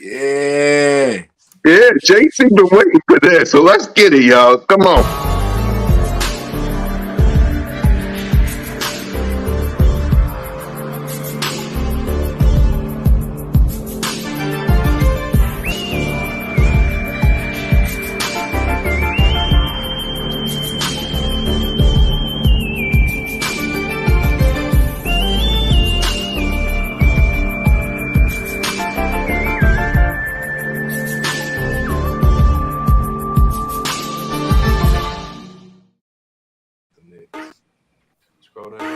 Yeah. Yeah, JC been waiting for this, so let's get it, y'all. Come on. Scroll down.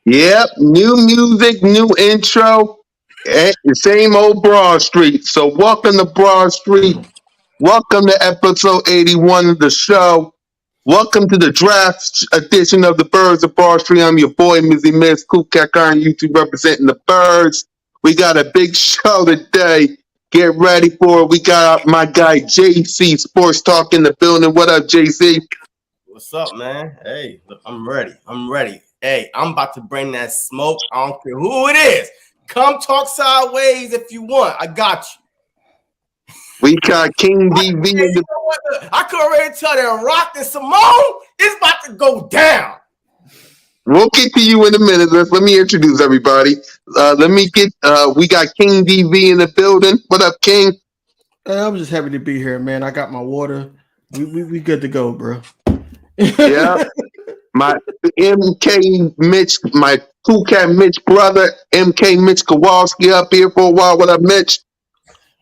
Yep, new music, new intro, and the same old Broad Street. So welcome to Broad Street. Welcome to episode 81 of the show. Welcome to the draft edition of the Birds of Broad Street. I'm your boy, Mizzy Miss, Cool Cat on YouTube representing the Birds. We got a big show today. Get ready for it. We got my guy JC Sports Talk in the building. What up, JC? What's up, man? Hey, look, I'm ready. I'm ready. Hey, I'm about to bring that smoke. I don't care who it is. Come talk sideways if you want. I got you. We got King DV. You know what? I can already tell that Rock and Symone is about to go down. We'll get to you in a minute. Let me introduce everybody. We got King DV in the building. What up, King? I'm just happy to be here, man. I got my water. We good to go, bro. Yeah. My MK Mitch, my Cool Cat Mitch brother, MK Mitch Kowalski up here for a while. What up, Mitch?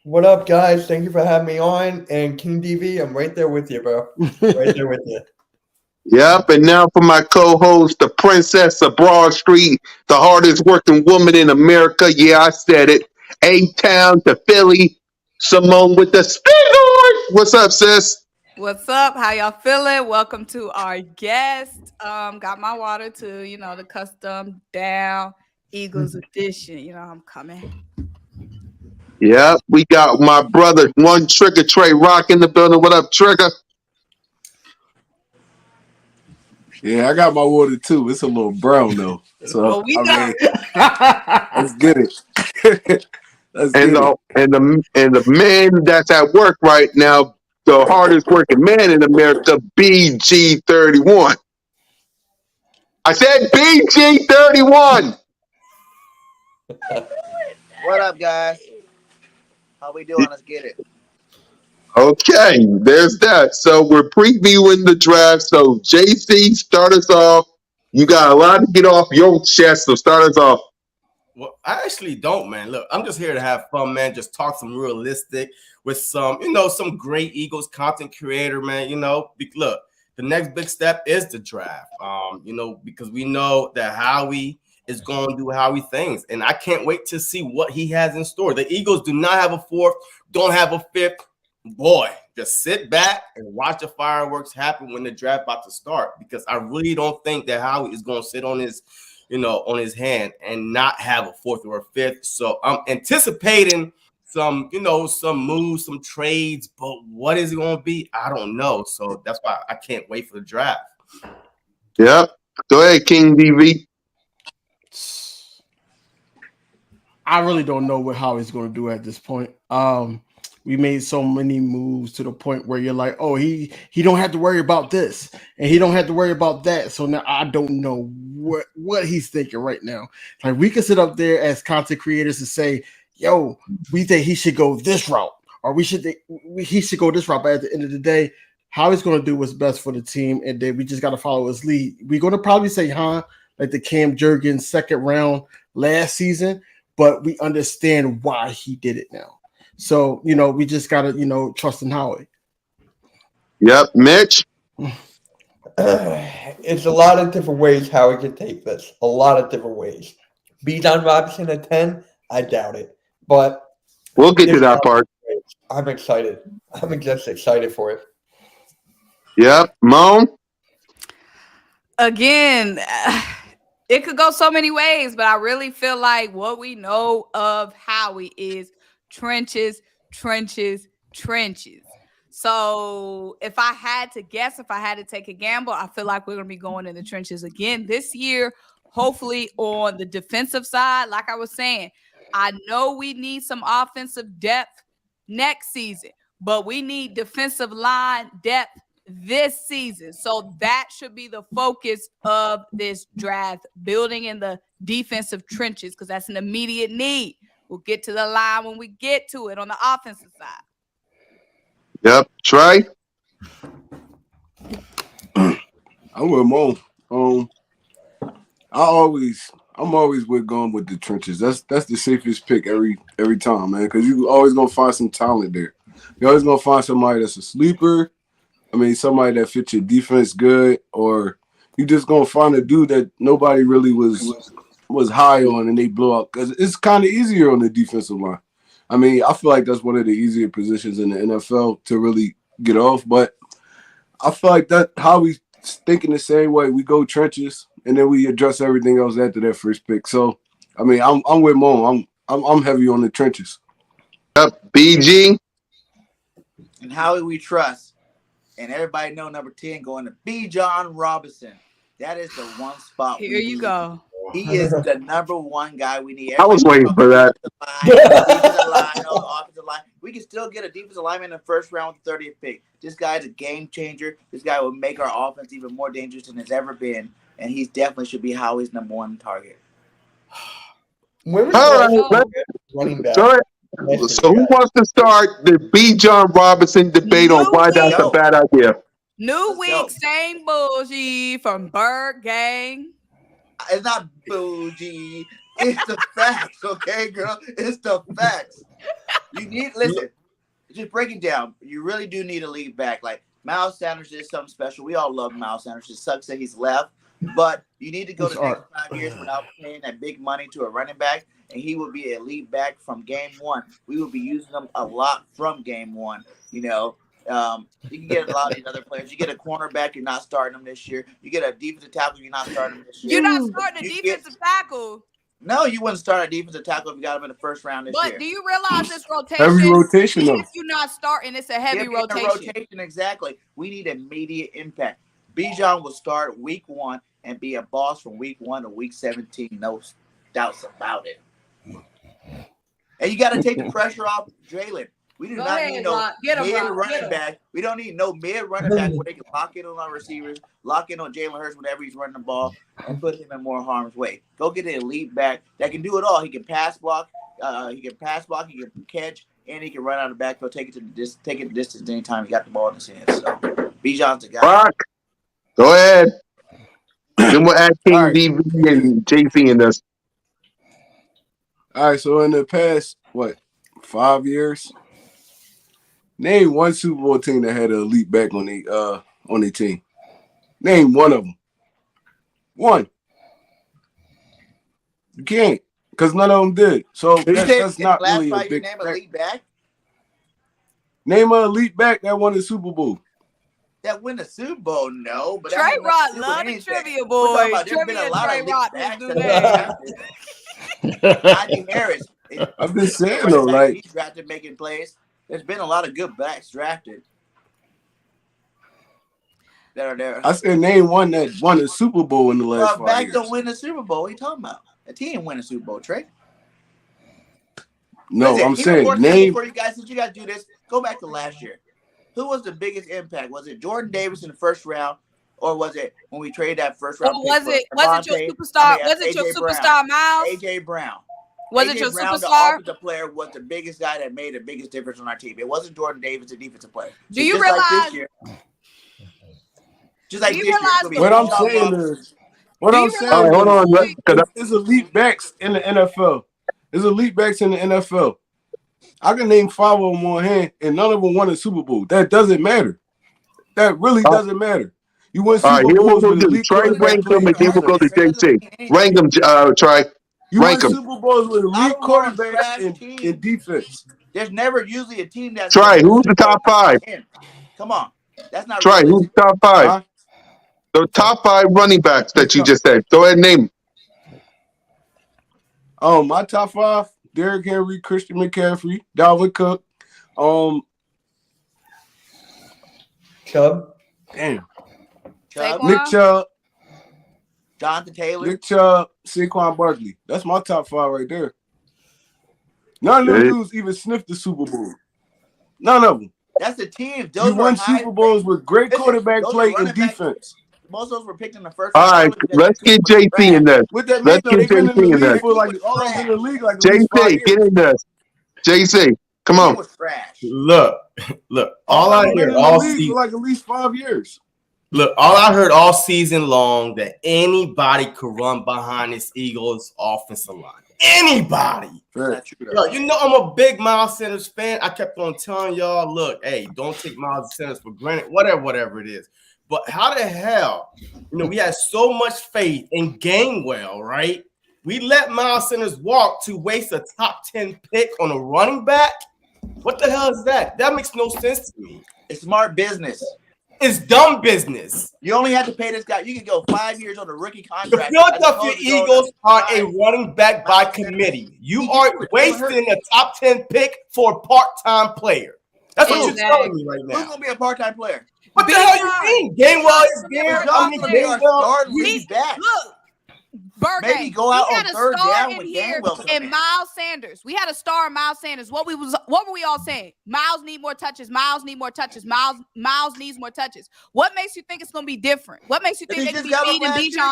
What up, guys? Thank you for having me on. And King DV, I'm right there with you, bro. Right there with you. Yep. And now for my co-host, the Princess of Broad Street, the hardest working woman in America. Yeah, I said it. A-Town to Philly, Symone with the Sports. What's up, sis? What's up? How y'all feeling? Welcome to our guest. Got my water too, the custom down Eagles edition. I'm coming. Yeah, we got my brother, one Trigger Trey Rock in the building. What up, Trigger? Yeah, I got my water too. It's a little brown though. So let's get it. And the man that's at work right now, the hardest working man in America, BG31. I said BG31. What up, guys? How we doing? Let's get it. Okay, there's that. So we're previewing the draft. So JC, start us off. You got a lot to get off your chest, so start us off. Well, I actually don't, man. Look, I'm just here to have fun, man. Just talk some realistic with some, some great Eagles content creator, man. Look, the next big step is the draft. Because we know that Howie is going to do Howie things, and I can't wait to see what he has in store. The Eagles do not have a fourth, don't have a fifth. Boy, just sit back and watch the fireworks happen when the draft about to start, because I really don't think that Howie is going to sit on his on his hand and not have a fourth or a fifth. So I'm anticipating some moves, some trades, but what is it going to be? I don't know. So that's why I can't wait for the draft. Yeah. Go ahead, King DV. I really don't know how he's going to do at this point. we made so many moves to the point where you're like, oh, he don't have to worry about this and he don't have to worry about that. So now I don't know what he's thinking right now. Like we can sit up there as content creators and say, yo, we think he should go this route, or he should go this route. But at the end of the day, how he's going to do what's best for the team, and then we just got to follow his lead. We're going to probably say, like the Cam Jurgens second round last season, but we understand why he did it now. So, we just got to, trust in Howie. Yep. Mitch? It's a lot of different ways how we can take this. A lot of different ways. Bijan Robinson at 10? I doubt it. But we'll get to that part. I'm excited. I'm just excited for it. Yep. Moan? Again, it could go so many ways, but I really feel like what we know of Howie is trenches, trenches, trenches. So if I had to guess, if I had to take a gamble, I feel like we're going to be going in the trenches again this year, hopefully on the defensive side. Like I was saying, I know we need some offensive depth next season, but we need defensive line depth this season. So that should be the focus of this draft, building in the defensive trenches, because that's an immediate need. We'll get to the line when we get to it on the offensive side. Yep. Trey? I'm with Mo. I'm always with going with the trenches. That's the safest pick every time, man, because you always gonna find some talent there. You're always gonna find somebody that's a sleeper. I mean, somebody that fits your defense good, or you just gonna find a dude that nobody really was high on and they blow up, because it's kind of easier on the defensive line. I mean, I feel like that's one of the easier positions in the NFL to really get off, but I feel like that how we thinking the same way. We go trenches and then we address everything else after that first pick. So, I mean, I'm with Mo. I'm heavy on the trenches. Yep. BG? And Howie we trust. And everybody know number 10 going to Bijan Robinson. That is the one spot. Here you go. He is the number one guy we need. I was waiting for that. Defensive line, offensive line. We can still get a defensive lineman in the first round with the 30th pick. This guy is a game changer. This guy will make our offense even more dangerous than it's ever been. And he definitely should be Howie's number one target. All right. Running back. So who wants to start the Bijan Robinson debate on why that's a bad idea? New week, same bougie from Bird Gang. It's not bougie. It's the facts, okay, girl? It's the facts. Listen, just break it down. You really do need a lead back. Like, Miles Sanders is something special. We all love Miles Sanders. It sucks that he's left. But you need to go the next 5 years without paying that big money to a running back, and he will be a lead back from game one. We will be using him a lot from game one, You can get a lot of these other players. You get a cornerback, you're not starting them this year. You get a defensive tackle, you're not starting them this year. You're not starting a defensive tackle. No, you wouldn't start a defensive tackle if you got him in the first round this year. But do you realize this rotation? Heavy rotation, though. If you're not starting, it's a heavy rotation. Exactly. We need immediate impact. Bijan will start week 1 and be a boss from week 1 to week 17. No doubts about it. And you got to take the pressure off Jalen. We do not need no mid-running back. We don't need no mid-running back where they can lock in on our receivers, lock in on Jalen Hurts whenever he's running the ball, and put him in more harm's way. Go get an elite back that can do it all. He can pass block, he can catch, and he can run out of the backfield, take it the distance anytime he got the ball in his hands. So Bijan's the guy. Brock, go ahead. Then we'll add King DV and JC in this. All right, so in the past, 5 years? Name one Super Bowl team that had an elite back on their team. Name one of them. One. You can't, because none of them did. So that's not really a big name elite back? Name an elite back that won the Super Bowl. That win the Super Bowl, no. But Trey Rock love the trivia boy. Trivia Trey Rock is do that. Najee Harris. I've been saying though, like he's drafted making plays. There's been a lot of good backs drafted that are there. I said name one that won the Super Bowl in the last 5 years. Back don't win the Super Bowl. What are you talking about? A team win a Super Bowl, Trey. No, Listen, I'm even saying more name. for you guys, since you guys do this, go back to last year. Who was the biggest impact? Was it Jordan Davis in the first round, or was it when we traded that first round? Or pick was it your Devontae- superstar? Was it AJ your Brown? superstar Miles? AJ Brown. Was AJ it your Brown, the superstar? offensive player, was the biggest guy that made the biggest difference on our team. It wasn't Jordan Davis, the defensive player. Do you just realize? Like this year, just like Do you this year, realize so we the What had I'm rules? Bijan saying Robinson. is, what Do I'm you saying All right, hold on. is, Could I- it's elite backs in the NFL. There's elite backs in the NFL. I can name 5 of them on hand, and none of them won a Super Bowl. That doesn't matter. That really doesn't matter. You win All right, Super here we'll Bowls go with to elite Trey quarterback rank play them, and and then we'll go to defense. JC. Rank them, Trey. You Rank win them. Super Bowls with I elite don't want a quarterbacks trash and team. defense. There's never usually a team that's Trey, who's the top 5? Come on, that's not Trey, who's realistic. the top 5? Huh? The top 5 running backs that you just said. Go ahead and name them. My top 5: Derrick Henry, Christian McCaffrey, Dalvin Cook. Chubb. Damn, Chubb, Saquon? Nick Chubb, Jonathan Taylor. Saquon Barkley. That's my top 5 right there. None of them Hey. dudes even sniffed the Super Bowl. None of them. That's the team. You Those were won high Super Bowls with great Listen, quarterback those are play and running backs. defense. Most of those were picked in the first All round. right, Only because let's that get team was JC in trash. this. With that Let's man, they've get been in the JC in league this. for like That team was all of them in the trash. league like at least 5 JC, years. get in this. JC, come That team on. was trash. Look. All All I of them been hear in the all league season. for like at least 5 years. Look, all I heard all season long that anybody could run behind this Eagles offensive line. Anybody. That's not true, though. Look, you know I'm a big Miles Sanders fan. I kept on telling y'all, look, hey, don't take Miles Sanders for granted, whatever it is. But how the hell, we had so much faith in Gainwell, right? We let Miles Sanders walk to waste a top 10 pick on a running back? What the hell is that? That makes no sense to me. It's smart business. It's dumb business. You only have to pay this guy. You can go 5 years on a rookie The contract. Philadelphia Eagles are a running back by committee. You are wasting a top 10 pick for a part-time player. That's what you're telling me right Who's now. going to be a part-time player? What the hell you mean? Gainwell is there. Bijan's going to be our star lead back. Look, Burger. Maybe go out we on had a third star down in with here Gainwell coming and in. Miles Sanders. We had a star in Miles Sanders. What were we all saying? Miles need more touches. Miles need more touches. Miles needs more touches. What makes you think it's going to be different? What makes you think they can be feeding Bijan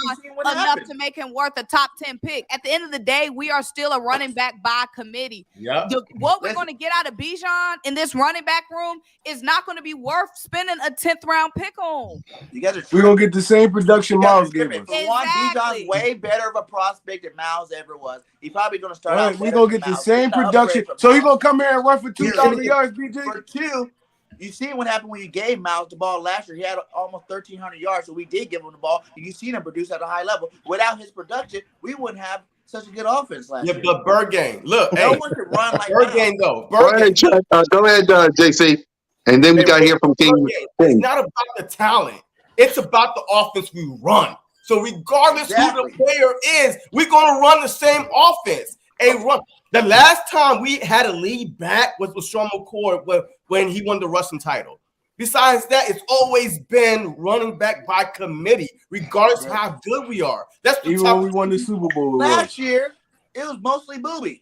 enough to make him worth a top 10 pick? At the end of the day, we are still a running back by committee. Yeah. What we're going to get out of Bijan in this running back room is not going to be worth spending a 10th round pick on. You guys are We're going to get the same production Miles gave us. For one, Bijan's way better of a prospect than Miles ever was. He's probably going to start Right, out. we're going to get the same production. So he's going to come here and run for 2,000 yards, BJ? For 2, you see what happened when you gave Miles the ball last year. He had almost 1,300 yards, so we did give him the ball. You seen him produce at a high level. Without his production, we wouldn't have such a good offense last year. But Bergame, look, No one could run like Bergame though. Go ahead, JC. And then we got to hear from King. It's not about the talent. It's about the offense we run. So regardless who the player is, we're going to run the same offense. The last time we had a lead back was with Sean McCord when he won the Russian title. Besides that, it's always been running back by committee, regardless how good we are. That's the Even when we won the Super Bowl. Last year, it was mostly Booby.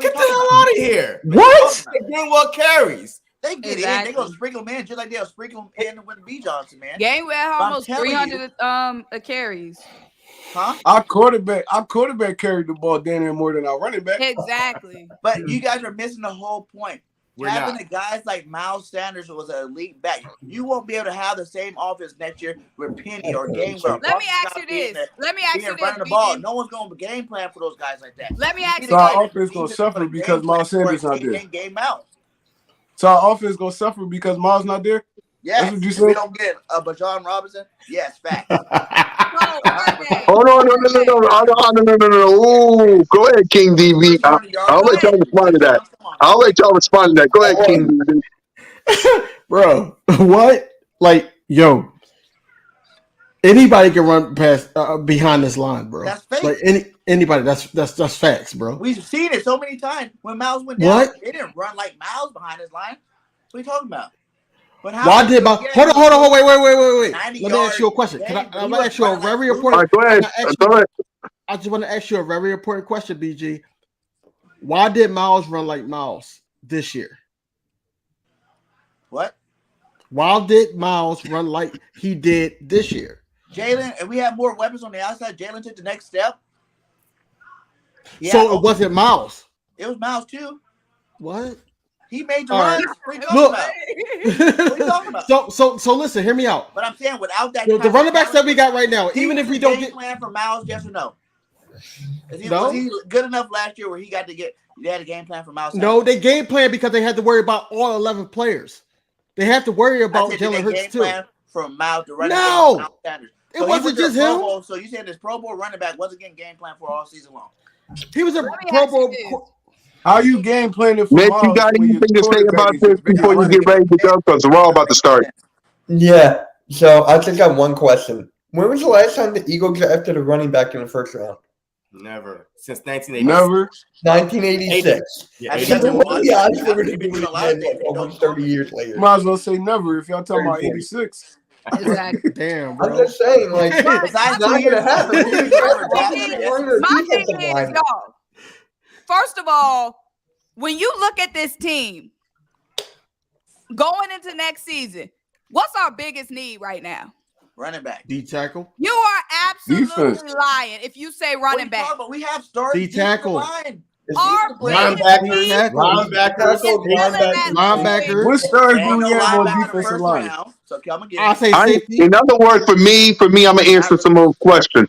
Get the hell out of here. What? Gainwell carries. They get in, they gonna sprinkle them in just like they'll sprinkle them in with B. Johnson, man. Gainwell had almost 300 carries. Huh? Our quarterback carried the ball down there more than our running back. Exactly. But you guys are missing the whole point. We're Having not. the guys like Miles Sanders was an elite back. You won't be able to have the same offense next year with Penny or Gainwell. Let me ask you this. Running the ball. No one's going to game plan for those guys like that. Let me ask you So our this. offense going to suffer because Miles Sanders not there. Game out. So our offense going to suffer because Miles not there? Yes. That's what you If said? we don't get a Bijan Robinson, yes, fact. Oh, no. Ooh, go ahead, King DV. I'll let y'all respond to that. Go ahead, King DV. Bro, what? Like, yo, anybody can run past behind this line, bro. That's fake. Like anybody. That's facts, bro. We've seen it so many times. When Miles went down, they didn't run like Miles behind his line. What are you talking about? But how Why did Miles? Hold on, wait. 90 Let me ask you a question. yards, I'm gonna ask you a very All important. right, go ahead. I just want to ask you a very important question, BG. Why did Miles run like Miles this year? What? Why did Miles run like he did this year? Jalen, and we have more weapons on the outside. Jalen took the next step. So it wasn't Miles. It was Miles too. What? He made the All runs. right. What are you talking Look. about? What are you talking about? So listen, hear me out. But I'm saying without that, The running backs that we got right now, even if we don't game get plan for Miles, yes or no? No. Was he good enough last year where he got to get? They had a game plan for Miles. No, they game plan because they had to worry about all 11 players. They have to worry about Jalen Hurts too. Plan for Miles to run No, so it wasn't just him. Bowl, so you saying this Pro Bowl running back wasn't getting game plan for all season long? He was a Pro Bowl. How you game planning for Mitch, Miles you got when your anything to say quarterback about is this your best before you running get ready to go? Because we're all about to start. Yeah. So I just got one question. When was the last time the Eagles drafted a running back in the first round? Never. Since 1986. Never. 1986. Yeah, I mean, So that's what are the odds we're going to I've do been it a lot of again things like we almost don't 30 years later? Might as well say never if y'all talking about 30. 86. Exactly. Damn, I'm bro. just saying, like, Right. it's not going to happen. We're going to draft a offensive line or a My thing defensive is, line. y'all, first of all, when you look at this team going into next season, what's our biggest need right now? Running back. D tackle. You are absolutely Defense. lying if you say running back. But we have stars. D tackle. Our biggest need Linebackers. What stars do we have on defensive line? So I'm gonna get I say safety. In other words, for me, I'm gonna answer Simone's question.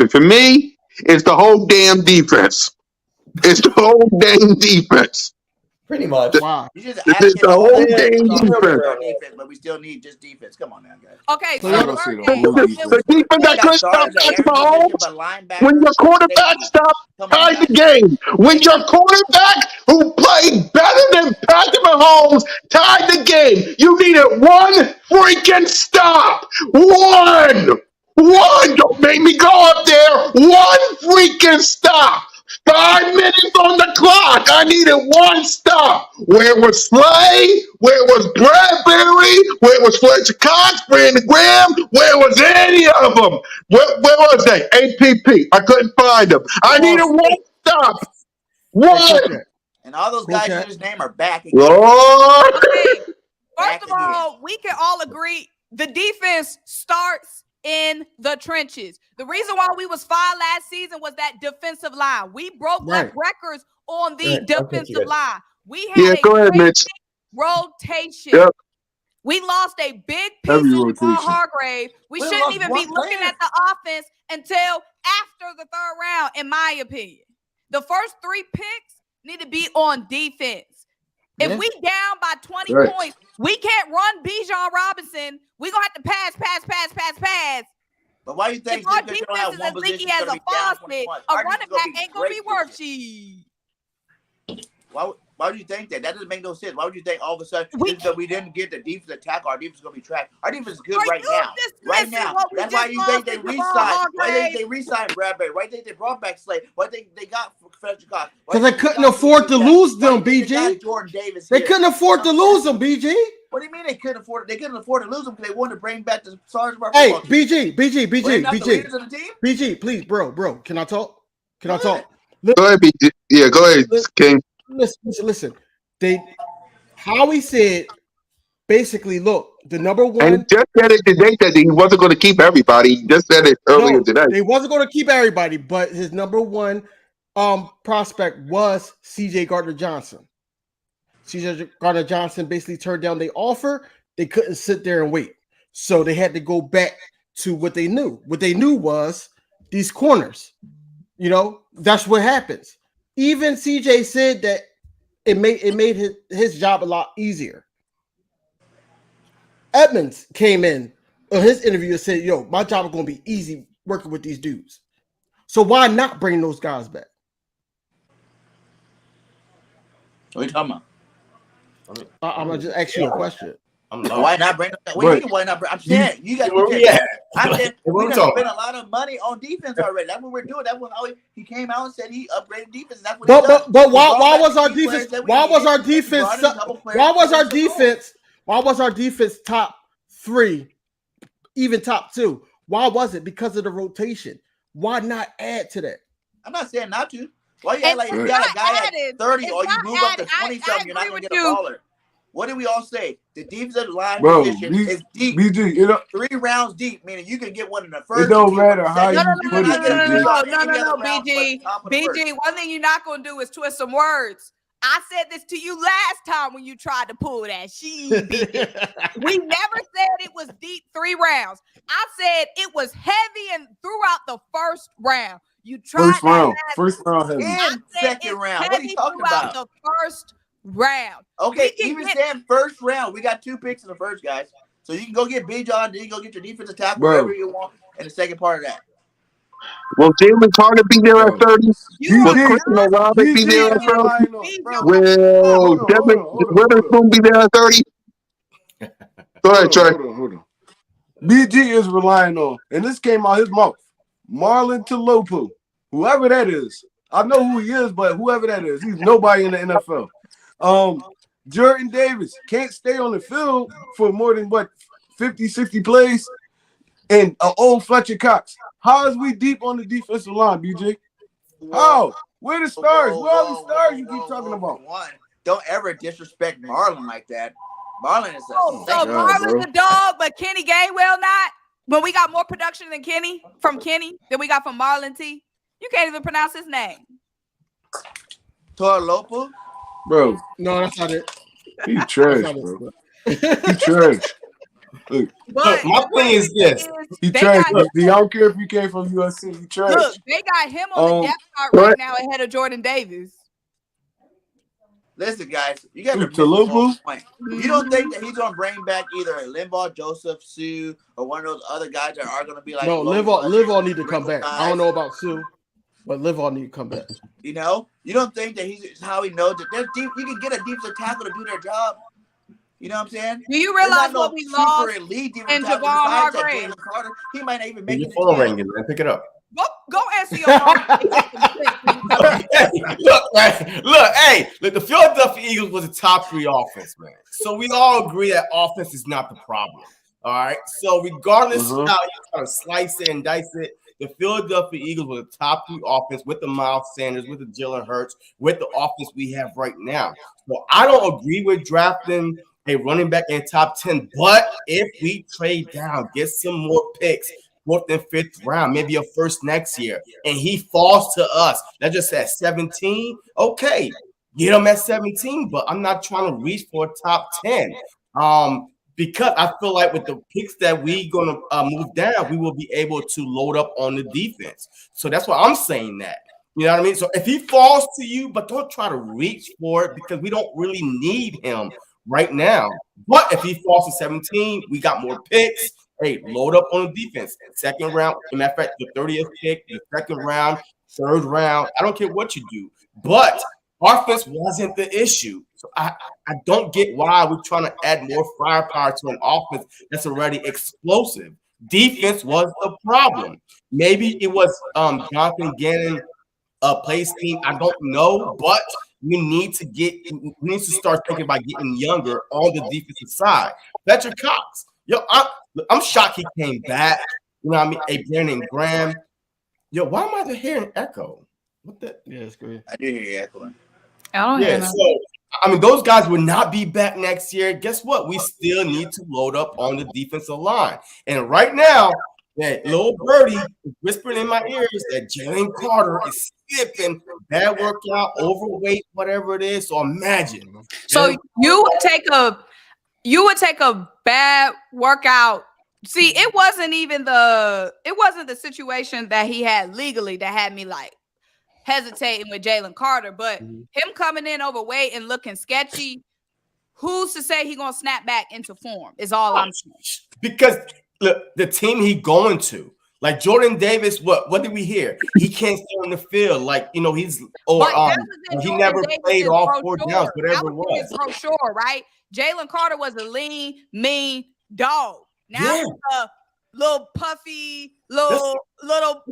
For me, it's the whole damn defense. It's the whole damn defense. Pretty much. Wow. You just It's the whole damn defense, but we still need just defense. Come on now, guys. Okay, So so y'all the gonna say first the game, whole The defense. defense that couldn't stop Patrick Mahomes. When your quarterback stopped tied the game. When your quarterback who played better than Patrick Mahomes tied the game. You needed one freaking stop. One. Don't make me go up there. One freaking stop. 5 minutes on the clock. I needed one stop. Where it was Slay, where it was Bradbury, where it was Fletcher Cox, Brandon Graham, where it was any of them. Where was they? APP. I couldn't find them. I needed one stop. One. And all those guys you just named are back again. Lord. okay, first of all, we can all agree the defense starts in the trenches. The reason why we was 5 last season was that defensive line. We broke records on the defensive line. We had a Go ahead, Mitch. rotation. Yep. We lost a big piece Heavy in rotation. Hargrave. We shouldn't even be looking at the offense until after the 3rd round, in my opinion. The first 3 picks need to be on defense. If we down by 20 points, we can't run Bijan Robinson. We're going to have to pass. But why do you think if our defense is as leaky as a faucet, a running back ain't going to be worth shit. Why would you think that? That doesn't make no sense. Why would you think all of a sudden we didn't get the defense attack? Our defense is going to be trash. Our defense is good right now. Right now. That's why you think they re-signed. Why do you think they re-signed Bradbury? Why do you think they brought back Slade? Why do you think they got Fletcher Cox? Because they couldn't afford to lose them, BG. Jordan Davis. They couldn't afford to lose them, BG. What do you mean they couldn't afford it? They couldn't afford to lose them because they wanted to bring back the stars of our Hey, football team. BG, please, bro. Can I talk? Go ahead, BG. Yeah, go ahead, King. Listen. Howie said, basically, look, the number one. And he just said it today that he wasn't going to keep everybody. He just said it earlier today. He wasn't going to keep everybody, but his number one prospect was CJ Gardner-Johnson. CJ Gardner-Johnson basically turned down the offer. They couldn't sit there and wait. So they had to go back to what they knew. What they knew was these corners. You know, that's what happens. Even CJ said that it made his job a lot easier. Edmunds came in his interview and said, yo, my job is going to be easy working with these dudes. So why not bring those guys back? What are you talking about? I'm going to just ask you a question. Why not bring them back? Why not bring? I'm saying you guys. We spent a lot of money on defense already. That's what we're doing. That's what he came out and said he upgraded defense. That's what. But why was our defense? Why was our defense? Why was our defense top 3, even top 2? Why was it? Because of the rotation. Why not add to that? I'm not saying not to. Why you act like you got a guy at 30 or you not move up to added. I 20-something, you're not agree going to with get a you. baller? What did we all say? The defensive line Bro, position is deep. BG, 3 rounds deep, meaning you can get one in the it first. don't matter how you No, put it, BG. BG. BG, one thing you're not gonna do is twist some words. I said this to you last time when you tried to pull that. We never said it was deep 3 rounds. I said it was heavy and throughout the first round. You tried First round heavy. And second round. What are you talking about? The first round. Okay, even saying first round, we got 2 picks in the first, guys. So you can go get Bijan, then you can go get your defensive tackle, wherever you want, in the second part of that. Will Jalen Carter be there at 30? Will Christian Olave be there at 30? Will Devin Witherspoon be there at 30? Go ahead, Trey. Hold on. BG is relying on, and this came out his mouth, Marlon Talopu, whoever that is. I know who he is, but whoever that is, he's nobody in the NFL. Jordan Davis can't stay on the field for more than 50, 60 plays. And old Fletcher Cox. How is we deep on the defensive line, BJ? How? Where the stars? Where are the stars you keep talking about? Don't ever disrespect Marlon like that. Marlon is Marlon's the dog, but Kenny Gainwell not. When we got more production than Kenny than we got from Marlon T. You can't even pronounce his name. Torlopa? Bro. No, that's not it. He trash, bro. He trash. Look, my thing is this. He trash. I don't care if you came from USC. He trash. Look, they got him on the depth chart right now ahead of Jordan Davis. Listen, guys, you got to point. You don't think that he's going to bring back either Linval, Joseph, Sue, or one of those other guys that are going to be like... No, Linval need to come back. I don't know about Sue, but Linval need to come back. You know? You don't think that he's how he knows that there's deep... You can get a defensive tackle to do their job. You know what I'm saying? Do you realize what we lost in Javon Hargrave? Carter, he might not even make your phone ringing, man. Pick it up. Go answer your phone. Look, the Philadelphia Eagles was a top 3 offense, man. So we all agree that offense is not the problem. All right. So regardless of how you kind of slice it and dice it, the Philadelphia Eagles were the top 3 offense with the Miles Sanders, with the Jalen Hurts, with the offense we have right now. So I don't agree with drafting a running back in top 10, but if we trade down, get some more picks, 4th and 5th round, maybe a first next year, and he falls to us, that's just at 17, okay, get him at 17, but I'm not trying to reach for a top 10. Because I feel like with the picks that we're going to move down, we will be able to load up on the defense. So that's why I'm saying that. You know what I mean? So if he falls to you, but don't try to reach for it because we don't really need him right now. But if he falls to 17, we got more picks. Hey, load up on the defense. 2nd round, matter of fact, the 30th pick, the 2nd round, 3rd round. I don't care what you do. But offense wasn't the issue. So I don't get why we're trying to add more firepower to an offense that's already explosive. Defense was the problem. Maybe it was Jonathan Gannon plays team. I don't know, but we need to start thinking about getting younger on the defensive side. Fletcher Cox, yo, I'm shocked he came back. You know what I mean? Hey, Brandon Graham. Yo, why am I hearing echo? What the? Yeah, it's great. I do hear you echoing. I don't hear that. So I mean, those guys will not be back next year. Guess what? We still need to load up on the defensive line. And right now, that little birdie is whispering in my ears that Jalen Carter is skipping, bad workout, overweight, whatever it is. So imagine. So you would take a bad workout. See, it wasn't the situation that he had legally that had me like hesitating with Jalen Carter, but him coming in overweight and looking sketchy, who's to say he's gonna snap back into form is all I'm saying. Because look, the team he going to, like Jordan Davis, what did we hear? He can't stay on the field, like he never played all 4 downs, whatever it was. For sure, right? Jalen Carter was a lean, mean dog. Now he's a little puffy, little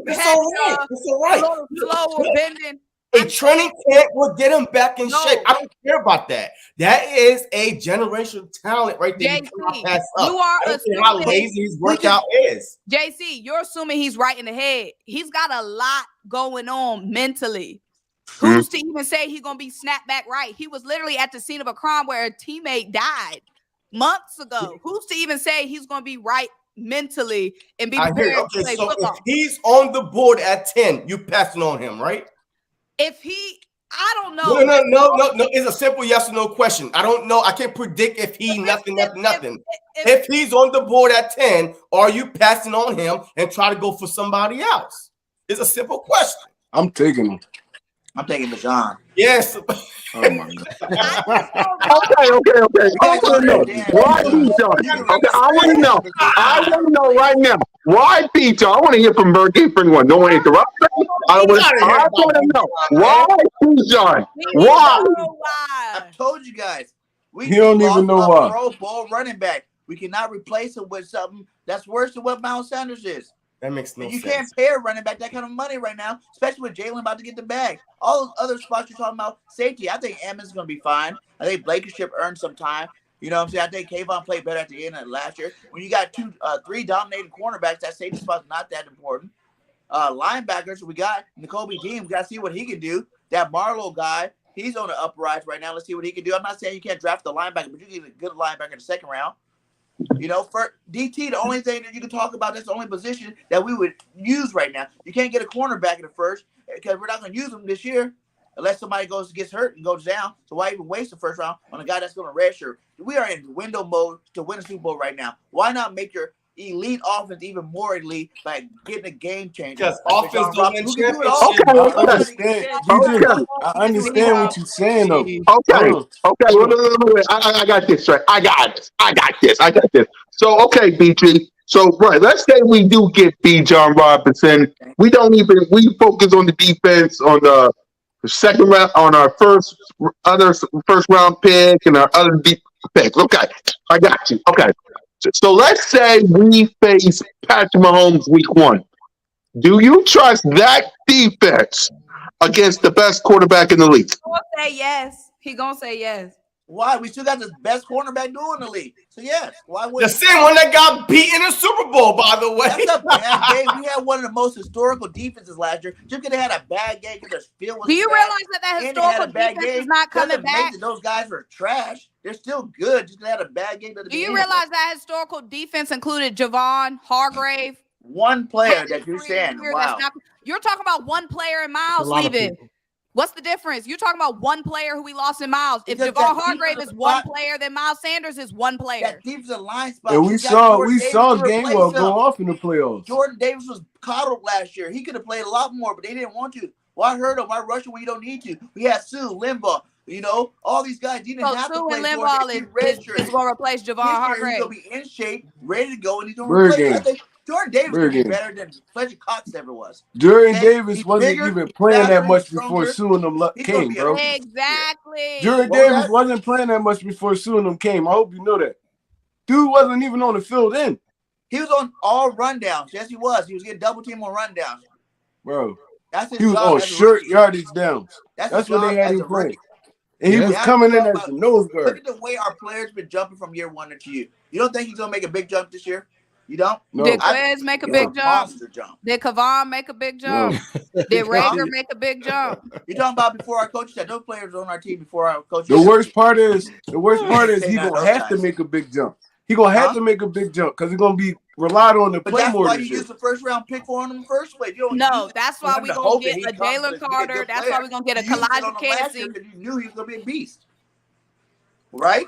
that's all right. Slower bending. A training camp will get him back in shape. I don't care about that. That is a generational talent right there. JC, you are assuming how lazy his workout is. JC, you're assuming he's right in the head. He's got a lot going on mentally. Who's to even say he's gonna be snapped back right? He was literally at the scene of a crime where a teammate died months ago. Who's to even say he's gonna be right mentally and be prepared to play football? If he's on the board at 10, you passing on him, right? If he, I don't know. No. It's a simple yes or no question. I don't know. I can't predict if he nothing. If he's on the board at 10, are you passing on him and try to go for somebody else? It's a simple question. I'm taking him. I'm taking Bijan. Yes. Oh my god. Okay. I want to know why Bijan. Okay, I want to know. I want to know right now why Bijan. I want to hear from Birthday Friend One. Don't want to interrupt. I want to know why Bijan. Why? I told you guys. He don't even know why. Pro Bowl running back. We cannot replace him with something that's worse than what Miles Sanders is. That makes no sense. You can't pay a running back that kind of money right now, especially with Jalen about to get the bag. All those other spots you're talking about, safety, I think Emmons going to be fine. I think Blankenship earned some time. You know what I'm saying? I think Kayvon played better at the end of last year. When you got three dominating cornerbacks, that safety spot's not that important. Linebackers, we got NAKOBE. We got to see what he can do. That MORROW guy, he's on the uprise right now. Let's see what he can do. I'm not saying you can't draft the linebacker, but you can get a good linebacker in the second round. You know, for DT, the only thing that you can talk about, that's the only position that we would use right now. You can't get a cornerback in the first because we're not going to use them this year unless somebody gets hurt and goes down. So why even waste the first round on a guy that's going to redshirt? We are in window mode to win a Super Bowl right now. Why not make your elite offense even more elite by getting a game changer? Because offense don't win championships. I understand what you're saying, though. Okay. Wait. I got this right. I got this. So, okay, BG. So, right, let's say we do get Bijan Robinson. We focus on the defense, on the second round, on our first round pick and our other deep picks. Okay, I got you. Okay. So let's say we face Patrick Mahomes week 1. Do you trust that defense against the best quarterback in the league? He's gonna say yes. He gonna say yes. Why? We still got the best cornerback doing the league. So yes, why would the same one that got beat in the Super Bowl, by the way? That's a bad game. We had one of the most historical defenses last year. Just because they had a bad game because the field was. Do you realize that historical defense is not coming back? Those guys are trash. They're still good. Just they had a bad game. Do you realize that historical defense included Javon Hargrave? One player that you're saying. Wow. You're talking about one player in Miles leaving. What's the difference? You're talking about one player who we lost in Miles. If Javon Hargrave is one player, then Miles Sanders is one player. That defensive line spot. And we saw Gainwell go off in the playoffs. Jordan Davis was coddled last year. He could have played a lot more, but they didn't want to. Why hurt him? Why rush him when you don't need to? We had Sue, Limbaugh, you know, all these guys didn't have to play. Limbaugh is going to replace Javon Hargrave. He's going to be in shape, ready to go, and he's going to replace. I think Jordan Davis would be better than Fletcher Cox ever was. Jordan Davis wasn't even playing that much before Sue and them came, bro. Exactly. Jordan Davis wasn't playing that much before Sue and them came. I hope you know that. Dude wasn't even on the field then. He was on all rundowns. Yes, he was. He was getting double team on rundowns. Bro. He was on short yardage downs. That's what they had him playing. And he was coming in as a nose guard. Look at the way our players been jumping from year 1 to you. You don't think he's going to make a big jump this year? You don't? No. Did QUEZ make a big jump? Did Kavon make a big jump? No. Did Rager make a big jump? You're talking about before our coach said those players on our team before our coach. The worst part is he's gonna have to make a big jump. He's gonna have to make a big jump because he's gonna be relied on to play more. That's why you use the first round pick for him in the first place. That's why we're gonna get a Jalen Carter. That's why we're gonna get a Kalijah Kancey. You knew he was gonna be a beast. Right?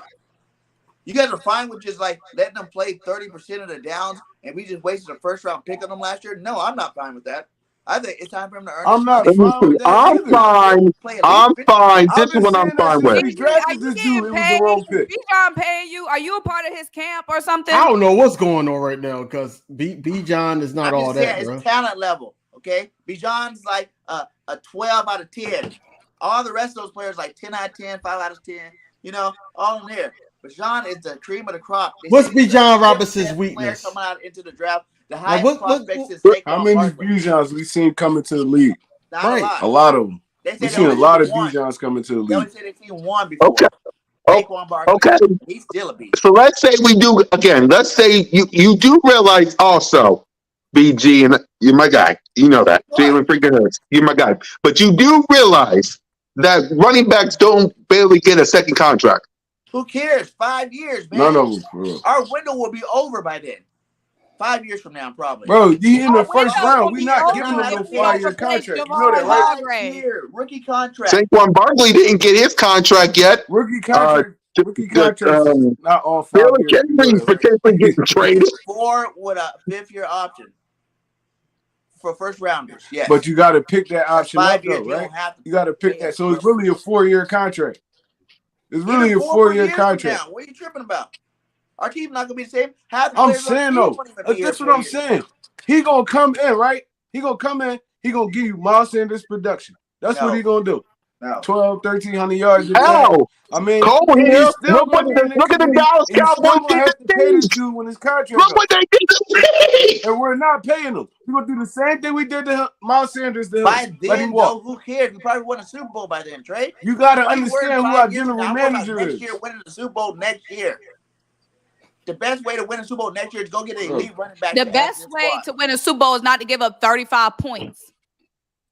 You guys are fine with just like letting them play 30% of the downs and we just wasted a first round pick on them last year? No, I'm not fine with that. I think it's time for him to earn. I'm not fine with that. I'm fine. This is what I'm fine with. He drafted this dude. It was the wrong pick. Bijan paying you? Are you a part of his camp or something? I don't know what's going on right now because Bijan is not all that. It's talent level. Okay, Bijan's like a 12 out of 10. All the rest of those players like 10 out of 10, 5 out of 10. You know, all in there. Bijan is the cream of the crop. What's Bijan Robinson's weakness? Coming out into the draft, the highest prospects is Saquon how many Bijans we seen coming to the league? Not a lot of them. We seen a lot of Bijans coming to the league. They only said they seen one before. Okay. He's still a beast. So let's say we do again. Let's say you do realize also BG, and you're my guy. You know that. Jalen freaking Hurts. You're my guy. But you do realize that running backs don't barely get a second contract. Who cares? 5 years, man. None of them, for real. Our window will be over by then. 5 years from now, probably. Bro, you in the Our first window round. will We be not over giving them no if we don't 5-year replace contract. You Javon know that, right? Hargrave. Rookie contract. Saquon Barkley didn't get his contract yet. Rookie contract. Rookie the, contract is not all 5 Derrick years. You know Henry's that, right? potentially getting traded. 4 with a 5th-year option for first rounders. Yes. But you got to pick that option 5 up, years, though, you right? don't have to. You got to pick that. So it's really a 4-year contract. It's really a Even 4 more 4-year years from contract. now. What are you tripping about? Our team's not gonna be the same. Half the I'm players on the saying team though, won't even be here that's for what I'm years. saying. He gonna come in, right? He gonna come in. He gonna give you Miles Sanders production. That's what he gonna do. No. 1,200-1,300 yards a game. Hell, I mean, Cole here. he's still Look what gonna be in the the committee, Dallas and you still Cowboys gonna did have to to pay this Steve. dude when his contract Look up. what they did to Steve. And we're not paying him. We're gonna do the same thing we did to Miles Sanders. To By him. Let then, him walk. though, who cares? We probably won a Super Bowl by then, Trey. You gotta Why you worried understand who 5 our years from general now? I'm talking about manager next is. year winning the Super Bowl next year. The best way to win a Super Bowl next year is go get an elite running back. The to add best your way squad. to win a Super Bowl is not to give up 35 points.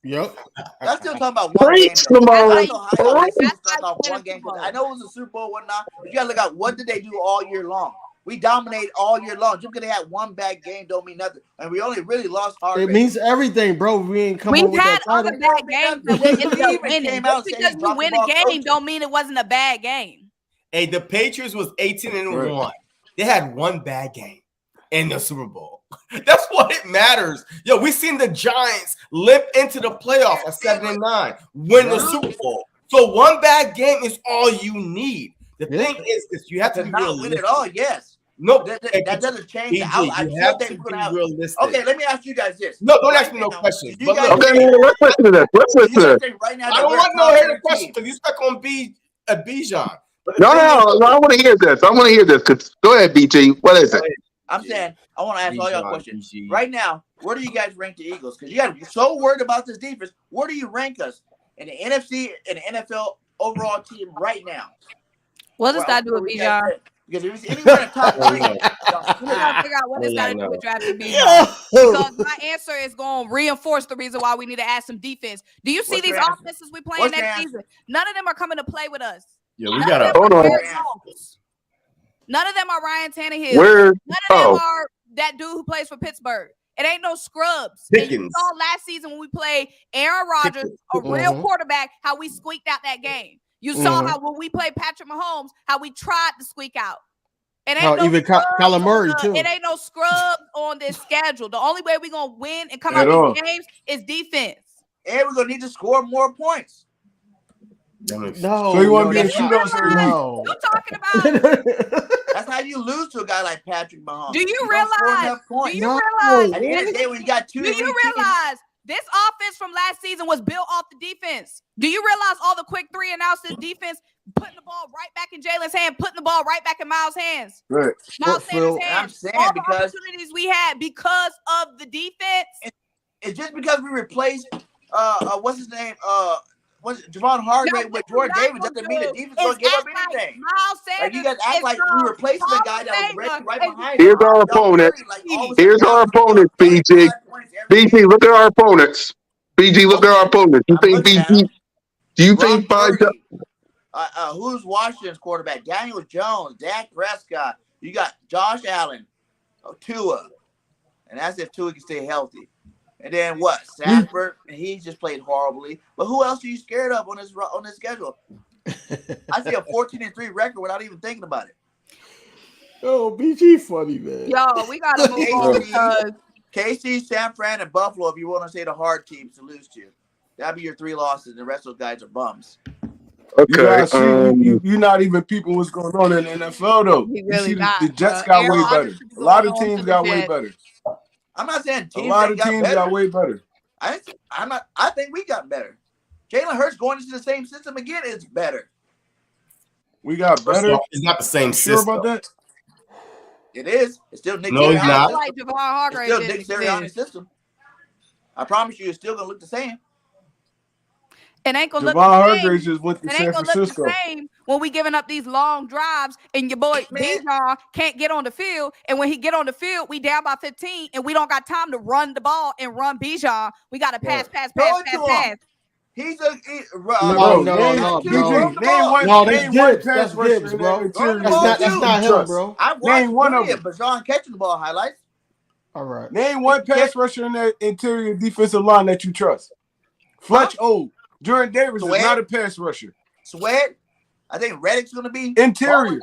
Yep. I'm still talking about one game. Preach, Though. Symone. I don't know how y'all Preach. like That's start how you off win a one game. Super Bowl. I know it was a Super Bowl, whatnot. But you gotta look at what did they do all year long. We dominate all year long. Just because they had one bad game don't mean nothing. And we only really lost hard. It means everything, bro. We ain't come We've up with had that title. other bad games, but Jay it's still even winning. came out Just and said he because you dropped win the a ball game coaching. don't mean it wasn't a bad game. Hey, the Patriots was 18-1. Right. They had one bad game in the Super Bowl. That's what it matters. Yo, we seen the Giants limp into the playoffs at 7-9, win the Super Bowl. So one bad game is all you need. The thing is this: you have to To be not win realistic. it all, yes. No, That hey, doesn't change the BG, outcome. I you still have think to we're be gonna have. realistic. Okay, let me ask you guys this. No, don't Right ask me no now, questions. do you guys Okay, think- let's listen to this. Let's do listen you to guys this. think right now I that don't we're want a no top hater 10 question team? because you stuck on Bijan. But the No, thing is- I want to hear this. I want to hear this. Go ahead, BG. What is it? I'm saying I want to ask all y'all Bijan, questions. BG. Right now, where do you guys rank the Eagles? Because you guys are so worried about this defense. Where do you rank us in the NFC and the NFL overall team right now? What does that do with Bijan? Because if it's anywhere in the top three, We gotta figure out what this got to do with drafting Bijan. Yo. Because my answer is going to reinforce the reason why we need to add some defense. Do you see What's these your answer? offenses we playing What's your next answer? season? None of them are coming to play with us. Yeah, we None got of to. them Hold are on. Jared Jones. None of them are Ryan Tannehill. Where? None of them Oh, are that dude who plays for Pittsburgh. It ain't no scrubs. And you Pickens. saw last season when we played Aaron Rodgers, a real Mhm. quarterback, how we squeaked out that game. You saw how when we played Patrick Mahomes, how we tried to squeak out. It How ain't no even scrubs Kyler on Murray, the- too. It ain't no scrubs on this schedule. The only way we're gonna win and come At out all. these games is defense. and we're gonna need to score more points. No. So you wanna no, be a that's not- shootout series? No. You talking about? That's how you lose to a guy like Patrick Mahomes. Do you don't score realize? enough points. Do you No. realize? At the end of the day, when you got two Do elite you teams, realize this offense from last season was built off the defense? Do you realize all the quick 3 and outs this defense putting the ball right back in Jalen's hand, putting the ball right back in Miles' hands? Right. Miles Phil, Sanders' I'm hands. saying All the because opportunities we had because of the defense. it's just because we replaced what's his name? What's Javon Hargrave with Jordan Davis doesn't mean the defense gonna give up anything. Miles Like Sanders you guys act is like the we replaced the Hall guy of that was Famer. right And behind Here's him. our Y'all opponent. worried, like, all of a sudden Here's now our we're gonna opponent, score BG. 25 points every BG, game. look at our opponents. BG, look at our opponents. You I'm think looking at BG? him. Do you Brock think by Purdy. Who's Washington's quarterback? Daniel Jones, Dak Prescott. You got Josh Allen, Tua, and that's if Tua can stay healthy. And then what? Stafford, and he just played horribly. But who else are you scared of on this schedule? I see a 14-3 record without even thinking about it. Oh, BG funny, man. Yo, we gotta move on because KC, San Fran, and Buffalo, if you want to say the hard teams to lose to. That'd be your 3 losses. The rest of those guys are bums. You Okay. guys see, you're not even peeping what's going on in the NFL though. He You really see, not, the Jets bro. got Aaron way Rodgers better. should be A lot going of on teams to the got way Jets. better. I'm not saying A teams lot ain't of got teams better. got way better. I think we got better. Jalen Hurts going into the same system again is better. We got First better. off, it's not the same Sure system. about that? It is. It's still Nick No, it's Sirianni's not. system. Like Javon It's Hargrave still did Nick it to Sirianni's me. system. I promise you, it's still gonna look the same. It ain't gonna look Javon the same. Hargrave just went to It San ain't gonna look the Francisco. same when we giving up these long drives and your boy Bijan can't get on the field. And when he get on the field, we down by 15 and we don't got time to run the ball and run Bijan. We got to pass. He's a Bro, name one pass That's rusher Gibbs, in bro. that interior. That's not him, bro. I Name one of watched them. Bijan catching the ball highlights. All right. Name one pass rusher in that interior defensive line that you trust. Fletch old. Jordan Davis is not a pass rusher. Sweat. I think Reddick's going to be interior,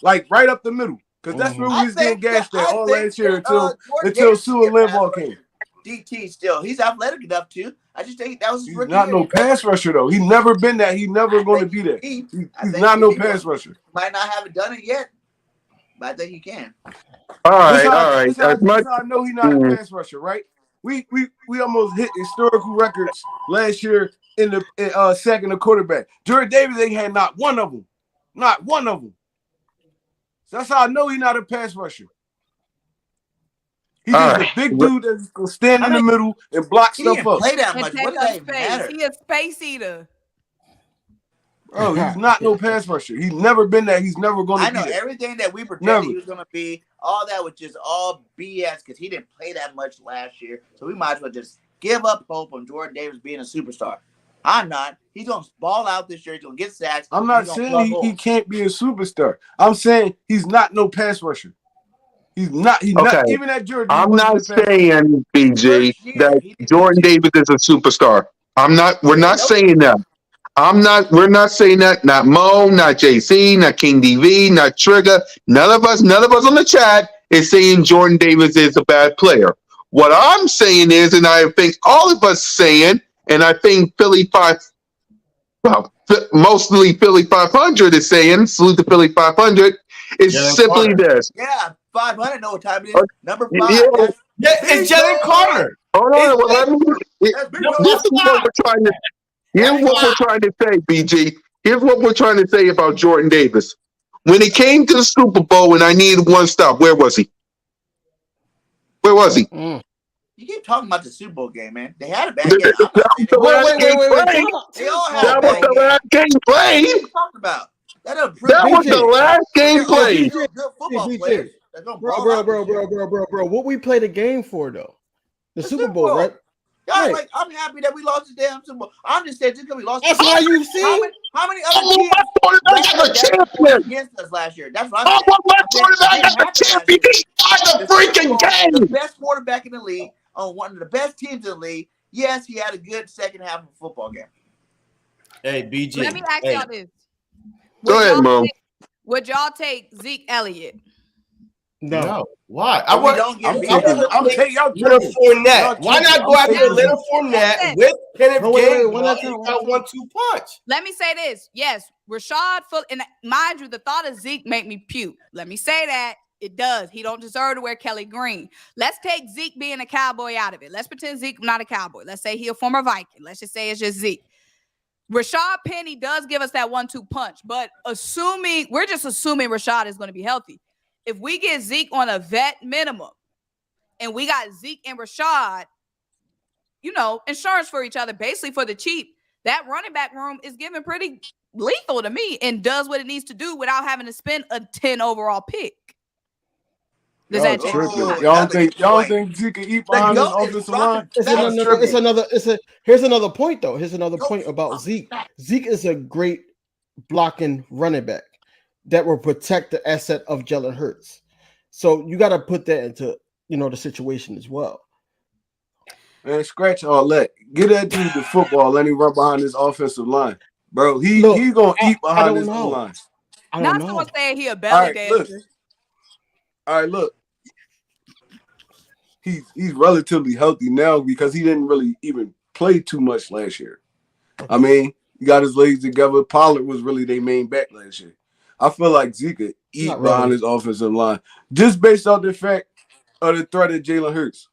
like right up the middle, because that's where we was getting gashed at all last year until Sue and Limbaugh came. DT still, he's athletic enough too. I just think that was his rookie not year. No pass rusher though. He's never been that. He's never going to be that. He's not no pass rusher. Might not have done it yet, but I think he can. All right. As much I know he's not a pass rusher, right? We almost hit historical records last year in the sacking the quarterback. Jordan Davis, they had not one of them. Not one of them. So that's how I know he's not a pass rusher. He's just a big dude that's going to stand in the middle and block stuff up. Play that much. What does that matter? He a space eater. Bro, he's not no pass rusher. He's never been that. He's never going to be that. I know everything that we projected he was going to be. All that was just all BS because he didn't play that much last year. So we might as well just give up hope on Jordan Davis being a superstar. I'm not. He's going to ball out this year. He's going to get sacks. I'm not saying he can't be a superstar. I'm saying he's not no pass rusher. He's not even at Jordan. I'm not saying, BG, that Jordan Davis is a superstar. We're not saying that. We're not saying that. Not Mo, not JC, not King DV, not Trigger. None of us on the chat is saying Jordan Davis is a bad player. What I'm saying is, and I think all of us saying, and I think mostly Philly 500 is saying, salute to Philly 500, is Jalen simply Carter. this. Yeah, 500 know what time it is. Number 5. It's Jalen Carter. Hold on. This is what we're trying to. Here's what we're trying to say, BG. Here's what we're trying to say about Jordan Davis. When he came to the Super Bowl and I needed one stop, where was he? Where was he? You keep talking about the Super Bowl game, man. They had a bad That game. was the last game played. They all had That a was bad the game. last game What played. are you talking about? That was the last game played. Good football players. Bro. What we play the game for though? The Super Bowl, right? Y'all like, I'm happy that we lost the damn Super Bowl. I'm just saying just because we lost. That's why you see. How many other teams against us last year? That's what I'm saying. My quarterback as a champion. He won the freaking game. The best quarterback in the league on one of the best teams in the league. Yes, he had a good second half of a football game. Hey, BG. Let me ask y'all this. Go ahead, Mom. Would y'all take Zeke Elliott? No. Why? I'm taking Leonard Fournette. Why not go after Leonard Fournette with Kenneth Gainwell? You got 1-2 punch. Let me say this. Yes, Rashad Fuller, and mind you, the thought of Zeke make me puke. Let me say that. It does. He don't deserve to wear Kelly Green. Let's take Zeke being a Cowboy out of it. Let's pretend Zeke not a Cowboy. Let's say he a former Viking. Let's just say it's just Zeke. Rashad Penny does give us that 1-2 punch, but we're just assuming Rashad is going to be healthy. If we get Zeke on a vet minimum and we got Zeke and Rashad, insurance for each other, basically for the cheap, that running back room is giving pretty lethal to me and does what it needs to do without having to spend a 10 overall pick. Does that change? Y'all think Zeke can eat behind this offensive line? Here's another point, though. Here's another point about Zeke. Zeke is a great blocking running back that will protect the asset of Jalen Hurts. So you got to put that into the situation as well. Man, scratch all that. Get that dude the football. Let him run behind this offensive line, bro. He's gonna eat behind this line. Not someone saying he a belly dancer. All right, look. He's relatively healthy now because he didn't really even play too much last year. I mean, he got his legs together. Pollard was really their main back last year. I feel like Zeke could eat behind his offensive line just based off the fact of the threat of Jalen Hurts.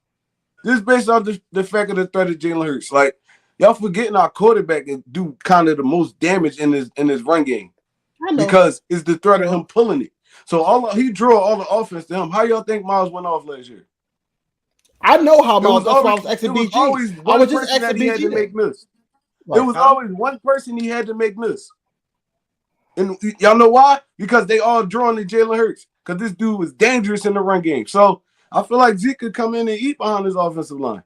Just based off the fact of the threat of Jalen Hurts. Like, y'all forgetting our quarterback can do kind of the most damage in his run game because it's the threat of him pulling it. So he drew all the offense to him. How y'all think Miles went off last year? I know how Miles. That's why I was asking BG. I was just asking BG. There was always one person he had to make miss. And y'all know why? Because they all drawn to Jalen Hurts. Because this dude was dangerous in the run game. So I feel like Zeke could come in and eat behind his offensive line.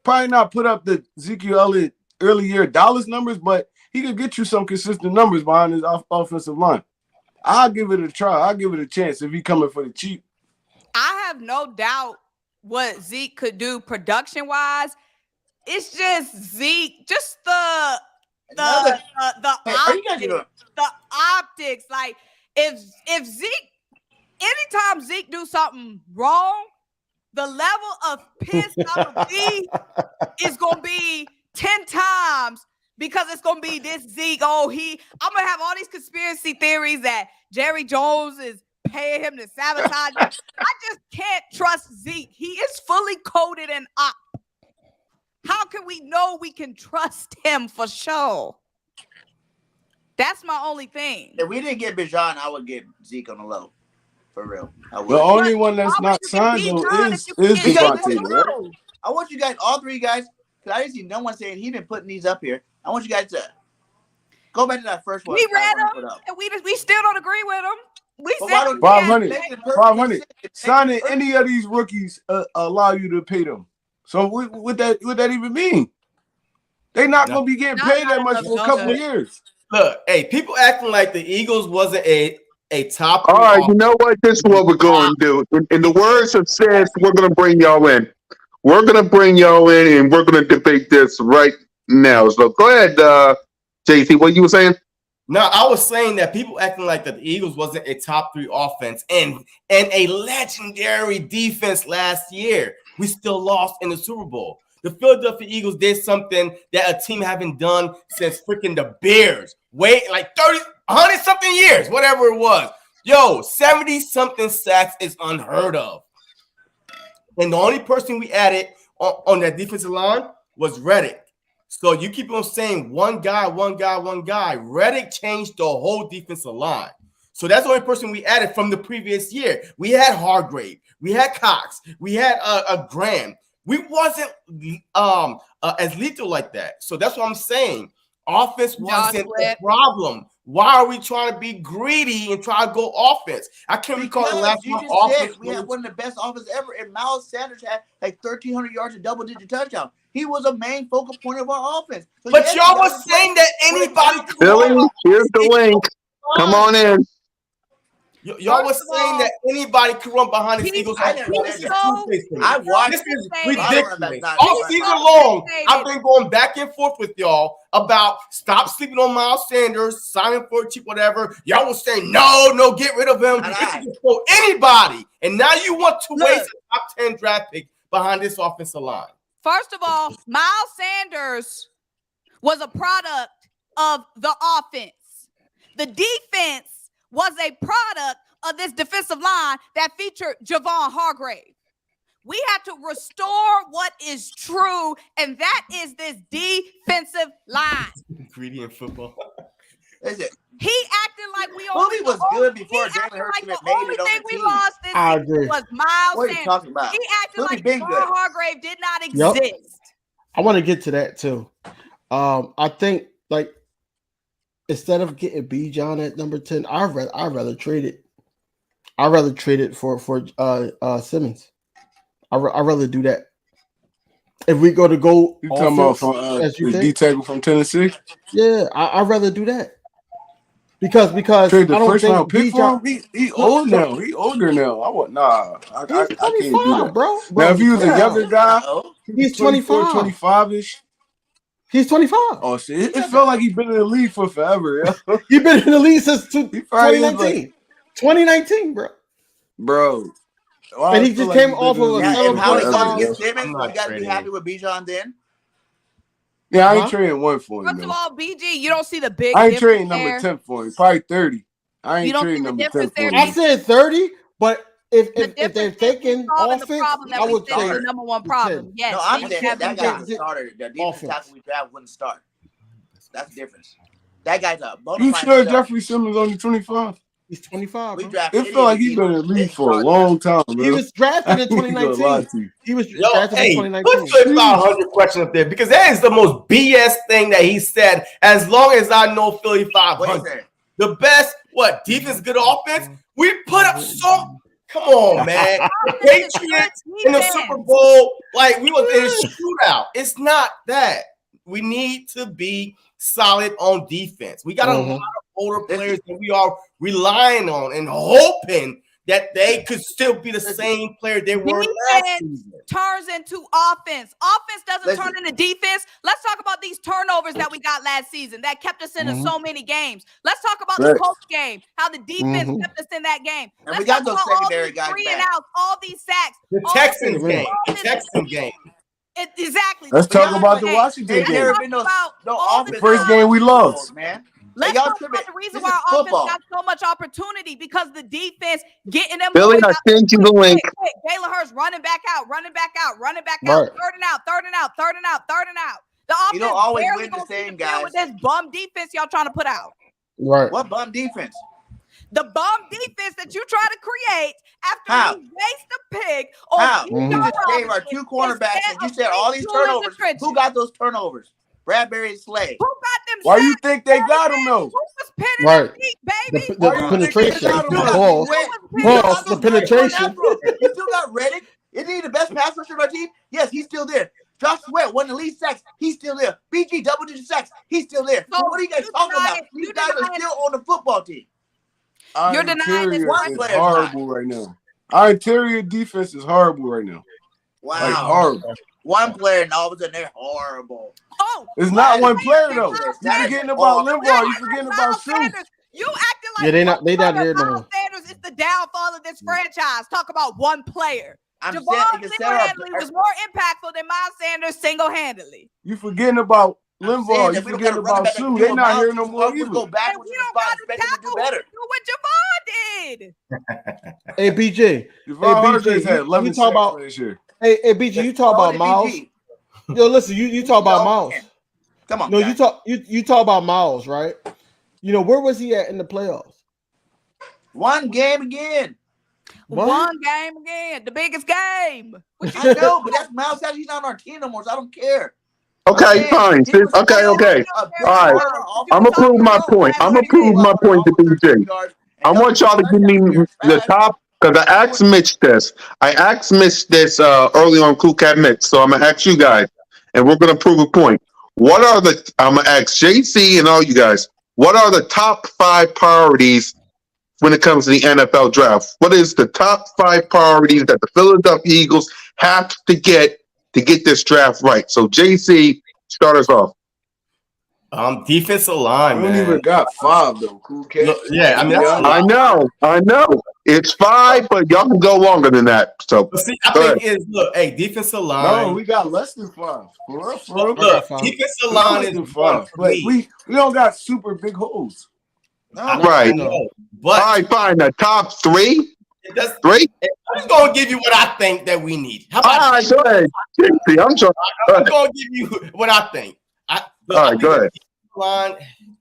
Probably not put up the Ezekiel Elliott early year dollars numbers, but he could get you some consistent numbers behind his offensive line. I'll give it a try. I'll give it a chance if he coming for the cheap. I have no doubt what Zeke could do production-wise. It's just Zeke, just the optics. Like if Zeke, anytime Zeke do something wrong, the level of pissed I'm gonna be is gonna be 10 times because it's gonna be this Zeke. Oh, I'm gonna have all these conspiracy theories that Jerry Jones is paying him to sabotage him. I just can't trust Zeke. He is fully coded in op. How can we know we can trust him for sure? That's my only thing. If we didn't get Bijan, I would get Zeke on the low. For real. The only one that's not signed though is Devontae, right? I want you guys, all three guys, because I didn't see no one saying he been putting these up here. I want you guys to go back to that first one. We read them, and we still don't agree with them. We said 500. Signing any of these rookies allow you to pay them. So what that even mean? They not gonna be getting paid that much for a couple of years. Look, hey, people acting like the Eagles wasn't a top. All right, you know what? This is what we're going to do. In the words of Sis, we're going to bring y'all in. We're going to bring y'all in, and we're going to debate this right now. So go ahead, JC. What you were saying? No, I was saying that people acting like that the Eagles wasn't a top 3 offense and a legendary defense last year. We still lost in the Super Bowl. The Philadelphia Eagles did something that a team haven't done since freaking the Bears. Wait, like 100-something years, whatever it was. Yo, 70-something sacks is unheard of. And the only person we added on that defensive line was Reddick. So you keep on saying one guy. Reddick changed the whole defensive line. So that's the only person we added from the previous year. We had Hargrave. We had Cox. We had Graham. We wasn't as lethal like that. So that's what I'm saying. Offense wasn't the problem. Why are we trying to be greedy and try to go offense? I can't recall the last time offense. We had one of the best offenses ever, and Miles Sanders had like 1,300 yards and double-digit touchdown. He was a main focal point of our offense. So but y'all was saying that anybody could. Billy, here's the link. Come on in. Y'all was saying that anybody could run behind the Eagles. I watched this is ridiculous. All season long, I've been going back and forth with y'all about stop sleeping on Miles Sanders, signing for a cheap whatever. Y'all was saying no, get rid of him. For anybody, and now you want to waste a top 10 draft pick behind this offensive line. First of all, Miles Sanders was a product of the offense. The defense was a product of this defensive line that featured Javon Hargrave. We had to restore what is true, and that is this defensive line. Greedy in football. Is it? He acted like we only was good before Jalen Hurts like the made only it on thing the we team. lost this season was Miles What are you Sanders. talking about? He acted like been Javon good. Hargrave did not exist. I want to get to that too. I think like instead of getting Bijan at number 10, I'd rather trade it. I'd rather trade it for Simmons. I'd rather do that. If we go you talking about from the D table from Tennessee? Yeah, I'd rather do that. Because trade the I don't first think round pick for him. He old now. He older now. I can't do that, bro. Now if he was a younger guy, he's 25, 25-ish. He's 25. Oh shit! It felt like he's been in the league for forever. Yeah. He's been in the league since 2019. Like, 2019, bro. Well, and he just came off of a If Howard $7.5. goes against Simmons, you got to be happy with Bijan then. Yeah, I ain't trading one for him. First of all, BG, you don't see the big. I ain't trading number 10 for him. Probably 30. I ain't trading number 10 for him. I said 30, but if they're taking offense, I would say the number one problem. Yes, no, I'm saying that guy's a starter. The defensive tackle we draft wouldn't start. That's the difference. That guy's a bona You fide sure starter. Jeffrey Simmons only 25? He's 25. We Bro. drafted It felt like he's been in the league for a long time, bro. He was drafted in 2019. He was drafted in 2019. Put 500 questions up there because that is the most BS thing that he said. As long as I know Philly 500, the best defense, good offense. We put up so. Come on, man. The Patriots in the Super Bowl, like we was in a shootout. It's not that. We need to be solid on defense. We got a lot of older players that we are relying on and hoping that they could still be the same player they were last season. Turns into offense. Offense doesn't turn into defense. Let's talk about these turnovers that we got last season that kept us into so many games. Let's talk about the Colts game, how the defense kept us in that game. And we got those secondary guys three back. And outs, all these sacks. The Texans game. The Texans game. Exactly. Let's talk about the Washington game. The first game we lost, man. Let's talk about the reason why our offense got so much opportunity because the defense getting them. Billy, I sent you the link. Jalen Hurts running back out, third and out. The offense you don't always barely win the gonna same deal guys with this bum defense y'all trying to put out. Right. What bum defense? The bum defense that you try to create after How? you waste the pick. How? You just gave our two cornerbacks and you said all these turnovers. Who got those turnovers? Bradbury and Slay. Who got them? Why you think they got them though? Who was pinning Right. them deep, baby? The penetration. The penetration. You still got Reddick. Isn't he the best pass rusher of our team? Yes, he's still there. Josh Sweat won the lead sacks. He's still there. BG double-digit sacks. He's still there. So what are you guys talking about? These guys are still on the football team. You're denying this. It's horrible right now. Our interior defense is horrible right now. Wow. Like horrible. One player and all of a sudden they're horrible. Oh, it's not one player though. You forgetting about Limbaugh. You forgetting about Sue. You acting like they not there no more. Sanders is the downfall of this franchise. Talk about one player. I'm Javon saying single-handedly was more impactful than Miles Sanders single-handedly. You forgetting about Limbaugh. You forgetting about Sue. They not here no more either. Go backwards in the spot, expect them to do better. Do what Javon did. Hey BJ, you talk about this year. Hey BJ, you talk about Miles. Yo, listen, you talk about Miles. Come on. No, you talk about Miles, right? You know, where was he at in the playoffs? One game again. One game again. The biggest game. I know, but that's Miles Sanders. He's not on our team no more, so I don't care. Okay, fine. Okay. All right. I'm gonna prove my point. I'm gonna prove my point to BJ. I want y'all to give me the top because I asked Mitch this. Early on Cool Cat Mitch. So I'm gonna ask you guys, and we're gonna prove a point. What are I'm gonna ask JC and all you guys. What are the top 5 priorities when it comes to the NFL draft? What is the top 5 priorities that the Philadelphia Eagles have to get this draft right? So JC, start us off. Defensive line, we don't even got 5 though. Cool Cat. Look, yeah, I mean, I know. It's 5, but y'all can go longer than that. So see, I think defensive line. No, we got less than 5. For real. Look, defensive line is 5. But we don't got super big holes. No, right. But all right, fine. The top 3. 3. I'm just gonna give you what I think that we need. How about all right, go ahead. JC, I'm sorry. I'm gonna give you what I think. All right, go ahead. Line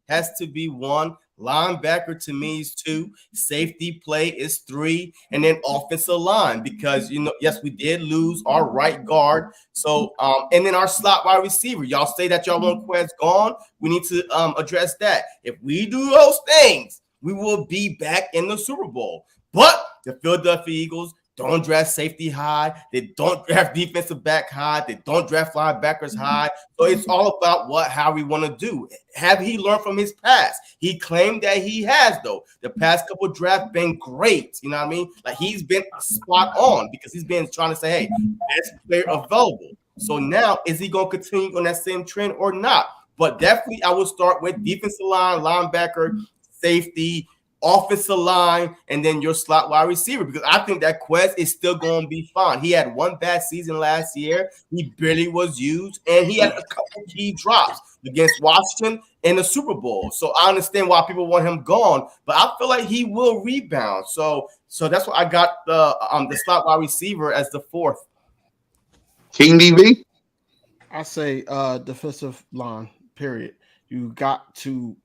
has to be 1. Linebacker to me is 2. Safety play is 3, and then offensive line because yes, we did lose our right guard. So and then our slot wide receiver. Y'all say that y'all want QUEZ gone. We need to address that. If we do those things, we will be back in the Super Bowl. But the Philadelphia Eagles don't draft safety high. They don't draft defensive back high. They don't draft linebackers high. So it's all about how we want to do. Have he learned from his past? He claimed that he has, though. The past couple of drafts been great. You know what I mean? Like he's been spot on because he's been trying to say, hey, best player available. So now is he going to continue on that same trend or not? But definitely I will start with defensive line, linebacker, safety, offensive line, and then your slot wide receiver, because I think that QUEZ is still going to be fine. He had one bad season last year. He barely was used, and he had a couple key drops against Washington in the Super Bowl. So I understand why people want him gone, but I feel like he will rebound. So that's why I got the slot wide receiver as the 4th. King DV? I say defensive line, period. You got to,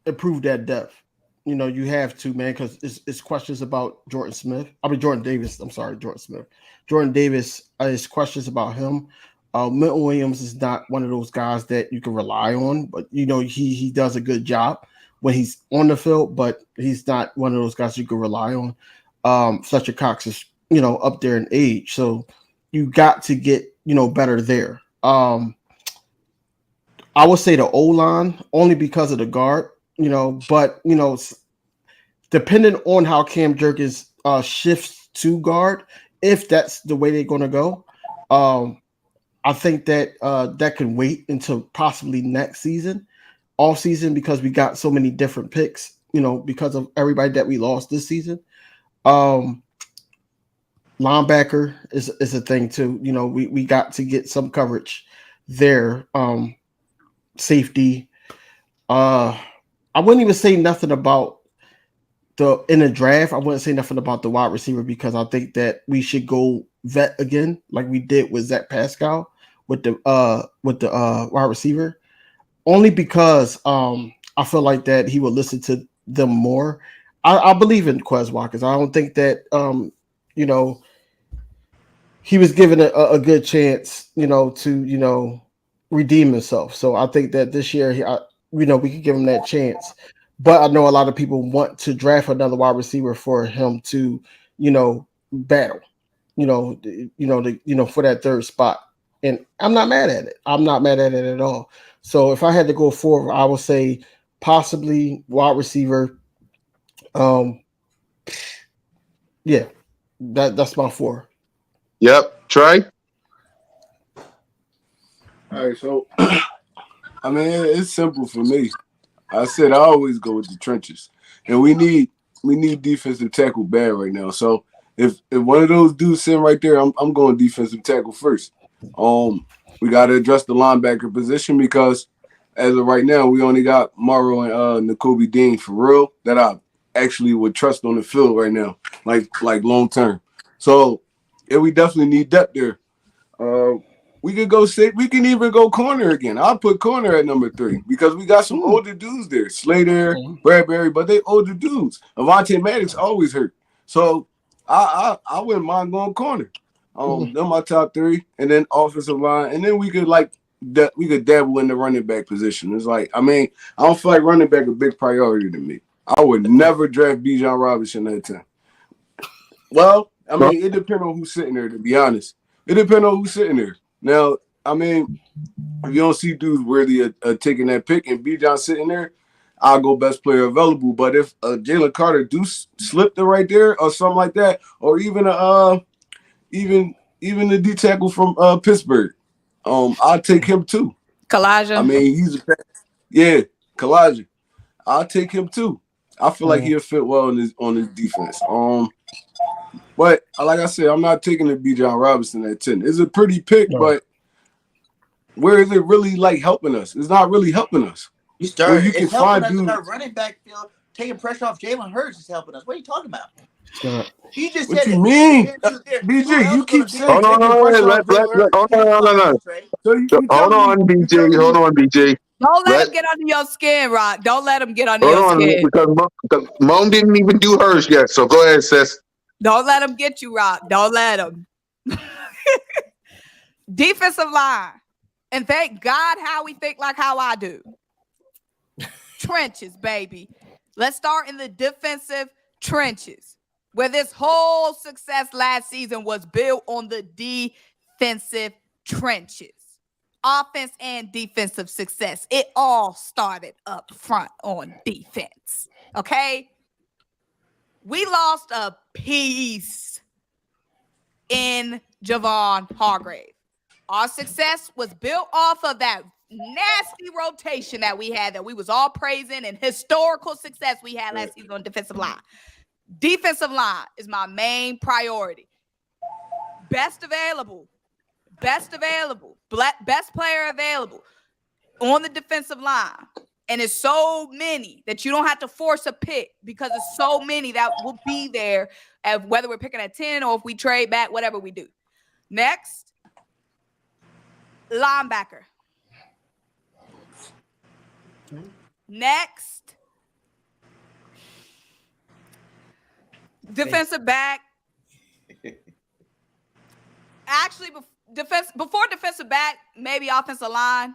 improve that depth. You have to, man, because it's questions about Jordan Davis. I'm sorry, Jordan Smith. Jordan Davis is questions about him. Milton Williams is not one of those guys that you can rely on, but he does a good job. when he's on the field, but he's not one of those guys you can rely on. Fletcher Cox is, up there in age, so you got to get, better there. I would say the O-line only because of the guard, but depending on how Cam Jerkins shifts to guard, if that's the way they're going to go, I think that that can wait until possibly next season, off season, because we got so many different picks, because of everybody that we lost this season. Linebacker is a thing too. We got to get some coverage there. Safety. I wouldn't even say nothing about in the draft. I wouldn't say nothing about the wide receiver because I think that we should go vet again, like we did with Zach Pascal with the wide receiver. Only because I feel like that he will listen to them more. I believe in QUEZ Watkins. I don't think that he was given a good chance, to redeem himself. So I think that this year, we could give him that chance. But I know a lot of people want to draft another wide receiver for him to, battle, for that third spot. And I'm not mad at it. I'm not mad at it at all. So if I had to go forward, I would say possibly wide receiver. Yeah, that's my 4. Yep. Trey? All right, so I mean, it's simple for me. I said I always go with the trenches, and we need defensive tackle bad right now. So if one of those dudes sitting right there, I'm going defensive tackle first. We got to address the linebacker position because as of right now, we only got MORROW and NAKOBE Dean for real that I actually would trust on the field right now, like long term. So yeah, we definitely need depth there. We could go safe. We can even go corner again. I'll put corner at number 3 because we got some older dudes there. Slater, Bradbury, but they older dudes. Avonte Maddox always hurt. So I wouldn't mind going corner. They're my top 3, and then offensive line, and then we could dabble in the running back position. It's like, I mean, I don't feel like running back a big priority to me. I would never draft Bijan Robinson at 10. Well, I mean, it depends on who's sitting there, to be honest. It depends on who's sitting there. Now, I mean, if you don't see dudes worthy of taking that pick and Bijan sitting there, I'll go best player available. But if Jalen Carter do slip there right there or something like that, or even the D tackle from Pittsburgh, I'll take him too. Kalijah. I mean, Kalijah. I'll take him too. I feel like he'll fit well on his defense. But like I said, I'm not taking the Bijan Robinson at 10. It's a pretty pick, but where is it really helping us? It's not really helping us. You start. You can It's helping find us in dudes. our running back field, taking pressure off Jalen Hurts is helping us. What are you talking about? He just What said you mean? BJ, you keep saying Hold taking pressure off Jalen Hurts. Hold on, BJ. Hold on, BJ. Don't let him get under your skin, Rock. Don't let him get under Hold your on, skin. because Moan didn't even do hers yet. So go ahead, sis. Don't let him get you, Rock. Don't let him. Defensive line. And thank God how we think like how I do. Trenches, baby. Let's start in the defensive trenches, where this whole success last season was built on the defensive trenches. Offense and defensive success. It all started up front on defense. Okay? We lost a piece in Javon Hargrave. Our success was built off of that nasty rotation that we had, that we was all praising, and historical success we had last season on defensive line. Defensive line is my main priority. Best available. Best player available on the defensive line. And it's so many that you don't have to force a pick because it's so many that will be there, whether we're picking at 10 or if we trade back, whatever we do. Next, linebacker. Next, defensive back. Actually, before defensive back, maybe offensive line.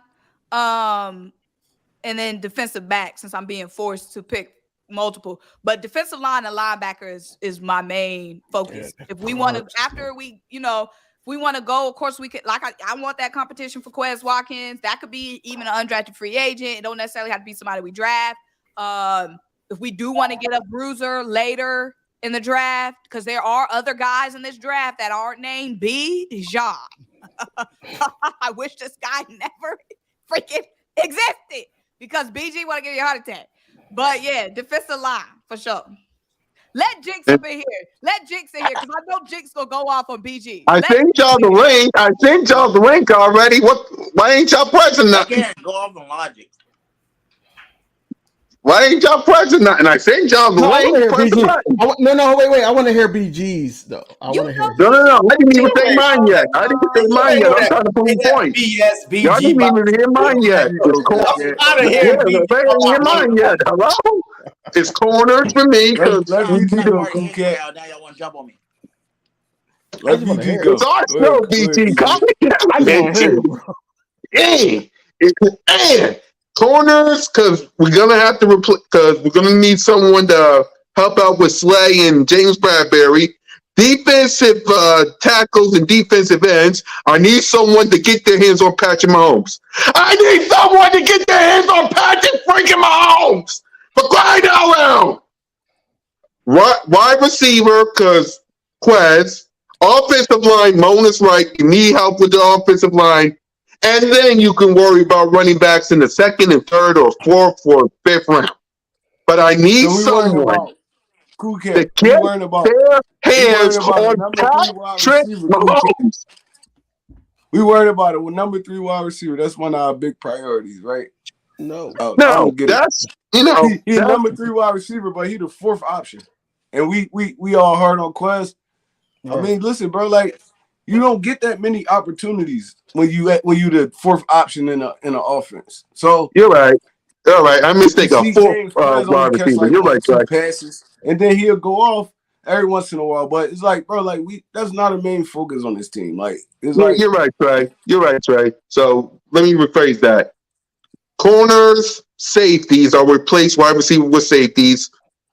and then defensive back, since I'm being forced to pick multiple. But defensive line and linebacker is my main focus. If we want to, after we, if we want to go, of course we could. Like I want that competition for QUEZ Watkins. That could be even an undrafted free agent. It don't necessarily have to be somebody we draft. If we do want to get a bruiser later in the draft, because there are other guys in this draft that aren't named Bijan. I wish this guy never freaking existed, because BG want to give you a heart attack. But yeah, defensive line for sure. Let Jinx up in here. Let Jinx in here, because I know Jinx gonna go off on BG. I sent y'all the link. I sent y'all the link already. Why ain't y'all pressing nothing? Again, go off on logic. Why ain't y'all pressing nothing? I sent y'all the link. Press the button. Wait. I want to hear BG's though. I want to hear. No. I didn't even say mine yet. I'm trying to prove the point. Y'all didn't even hear mine yet. It's corners. I didn't hear mine yet. Hello? It's corners for me. Let BG go, Now y'all want to jump on me. Let BG go. It's our show, BG. Hey, corners, because we're gonna have to replace. Because we're gonna need someone to help out with Slay and James Bradbury. Defensive tackles and defensive ends. I need someone to get their hands on Patrick Mahomes. I need someone to get their hands on Patrick freaking Mahomes. For crying out loud. Wide receiver, because QUEZ. Offensive line, Moan is right. You need help with the offensive line. And then you can worry about running backs in the second and third or fourth or fifth round. But I need someone to get their hands on Patrick Mahomes. We worried about it with number 3 wide receiver. That's one of our big priorities, right? No, that's he's number 3 wide receiver, but he the 4th option, and we all hard on QUEZ. I mean, listen, bro, like you don't get that many opportunities when you the 4th option in an offense. So you're right. All right, I mistake a 4th wide receiver. You're right, right. Passes, and then he'll go off every once in a while. But it's like, bro, like that's not a main focus on this team. Like, it's like you're right, Trey. You're right, Trey. So let me rephrase that. Corners, safeties are replaced wide receiver with safeties.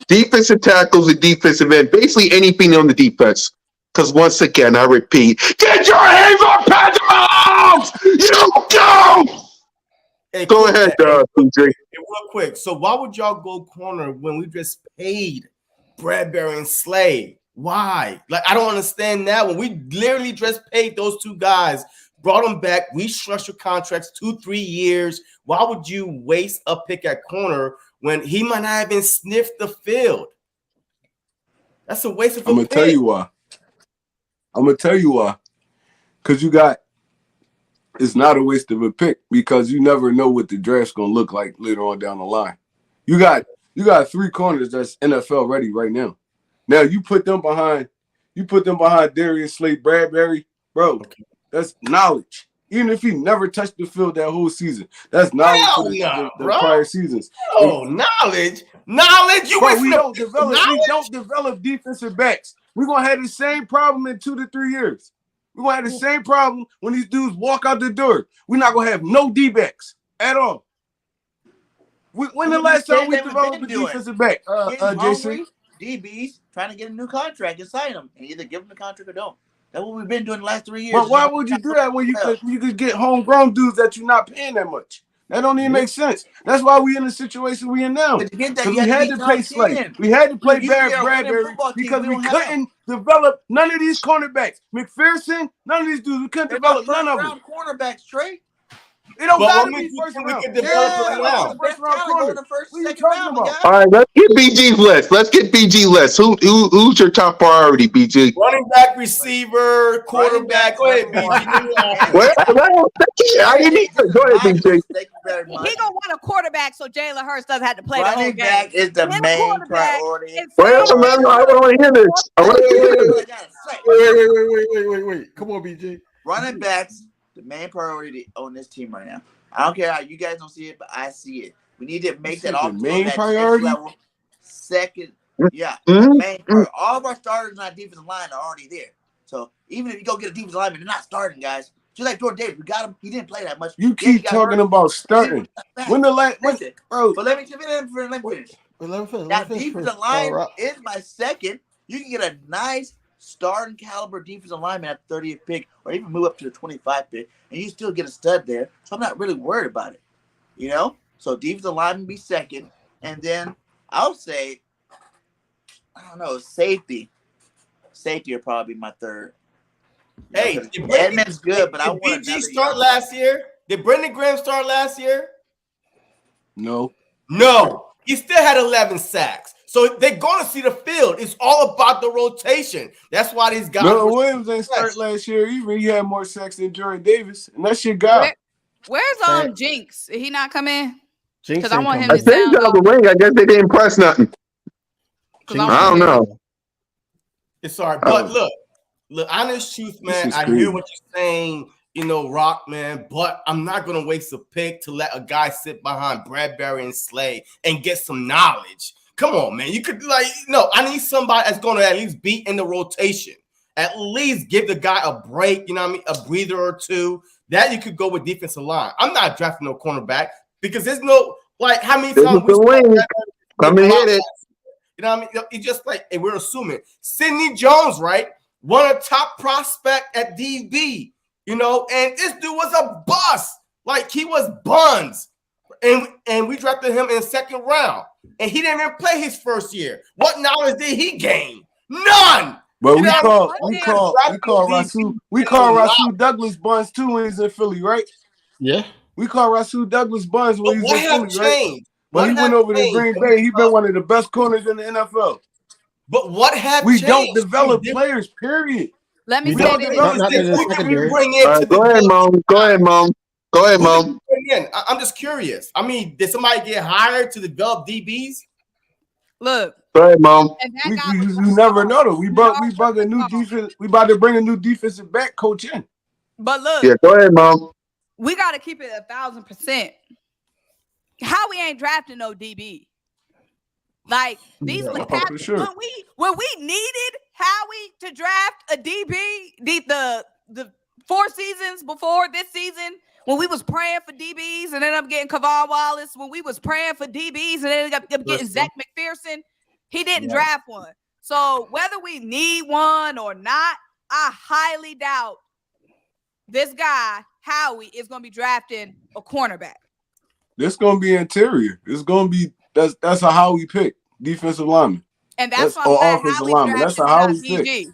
Defensive tackles and defensive end, basically anything on the defense. Because once again, I repeat, get your hands on Patrick Mahomes! You go! Hey, go ahead, PJ. Real quick. So why would y'all go corner when we just paid Bradbury and Slay? Why? Like, I don't understand that. When we literally just paid those 2 guys, brought them back, restructured contracts 2-3 years. Why would you waste a pick at corner when he might not even sniff the field? That's a waste of a pick. I'm going to tell you why. Because it's not a waste of a pick, because you never know what the draft's going to look like later on down the line. You got 3 corners that's NFL ready right now. Now you put them behind Darius Slade Bradbury, bro. Okay. That's knowledge. Even if he never touched the field that whole season, that's knowledge for the prior seasons. Oh, knowledge. We don't develop defensive backs. We're gonna have the same problem in 2 to 3 years. We're gonna have the same problem when these dudes walk out the door. We're not gonna have no D-backs at all. When the last time we developed a defensive back, JC? DBs trying to get a new contract and sign them, and either give them the contract or don't. That's what we've been doing the last 3 years. But why would you do that when you could get homegrown dudes that you're not paying that much? That don't even make sense. That's why we in the situation we in now. Because we had to pay Slade. We had to play Bradbury because we couldn't develop none of these cornerbacks. McPherson, none of these dudes. We couldn't develop none of them. Cornerbacks, Trey. It don't gotta be first round. First round corner. What are you talking about? All right, let's get BG's list. Who's your top priority, BG? Running back, receiver, quarterback. Go ahead, BG. I didn't need to. Go ahead, BG. He gonna want a quarterback so Jalen Hurts doesn't have to play the whole game. Running back is the main priority. Wait, I want to hear this. Wait. Come on, BG. Running backs. The main priority on this team right now. I don't care how you guys don't see it, but I see it. We need to make that off main priority. Level. Second, main priority. All of our starters on our defensive line are already there. So even if you go get a defensive lineman, they're not starting, guys. Just like Jordan Davis, we got him. He didn't play that much. You Yeah, keep he got talking hurt. about starting. When the last, Listen, bro? but let me finish. That defensive line is my second. You can get a nice starting caliber defensive lineman at the 30th pick, or even move up to the 25th pick, and you still get a stud there. So I'm not really worried about it. You know? So defensive lineman be second, and then I'll say, I don't know, safety. Safety would probably be my third. Hey, Edmund's good, but I want BG start last year. Did Brendan Graham start last year? No. No. He still had 11 sacks. So they're going to see the field. It's all about the rotation. That's why these guys. No, Williams ain't start last year either. He had more sacks than Jordan Davis, and that's your guy. Where's Jinx? Did he not come in? Jinx, Because I want him I to think sound on the wing. I guess they didn't press nothing. I don't know. It's all right. But look, honest truth, man. I hear what you're saying, you know, Rock, man, but I'm not going to waste a pick to let a guy sit behind Bradbury and Slay and get some knowledge. Come on, man. You could, I need somebody that's going to at least be in the rotation. At least give the guy a break, you know what I mean, a breather or two. That you could go with defensive line. I'm not drafting no cornerback because there's no, how many times come and hit it. You know what I mean? It's just and we're assuming Sidney Jones, right? One of the top prospect at DB, you know, and this dude was a bust. He was buns. And we drafted him in the second round. And he didn't even play his first year. What knowledge did he gain? None. But we call Rasul Douglas buns too when he's in Philly, right? Yeah. We call Rasul Douglas buns when he's in Philly, changed? Right? But he went over to Green Bay. He's been one of the best corners in the NFL. But what have we changed? Don't develop players, period. Let me say this. Go ahead, Mom. Go ahead, Mom. Go ahead, Mom. I'm just curious. I mean, did somebody get hired to develop DBs? Look. Go ahead, Mom. You never know though. We brought a new defense. We about to bring a new defensive back coach in. But look. Yeah, go ahead, Mom. We got to keep it 1,000%. How we ain't drafting no DB? These for sure. when we needed Howie to draft a DB, the 4 seasons before this season, when we was praying for DBs and ended up getting Kavon Wallace, when we was praying for DBs and ended up getting Zach McPherson, he didn't draft one. So whether we need one or not, I highly doubt this guy Howie is going to be drafting a cornerback. This gonna be interior. It's gonna be that's a Howie pick, defensive lineman. And that's why offensive lineman. That's a Howie pick.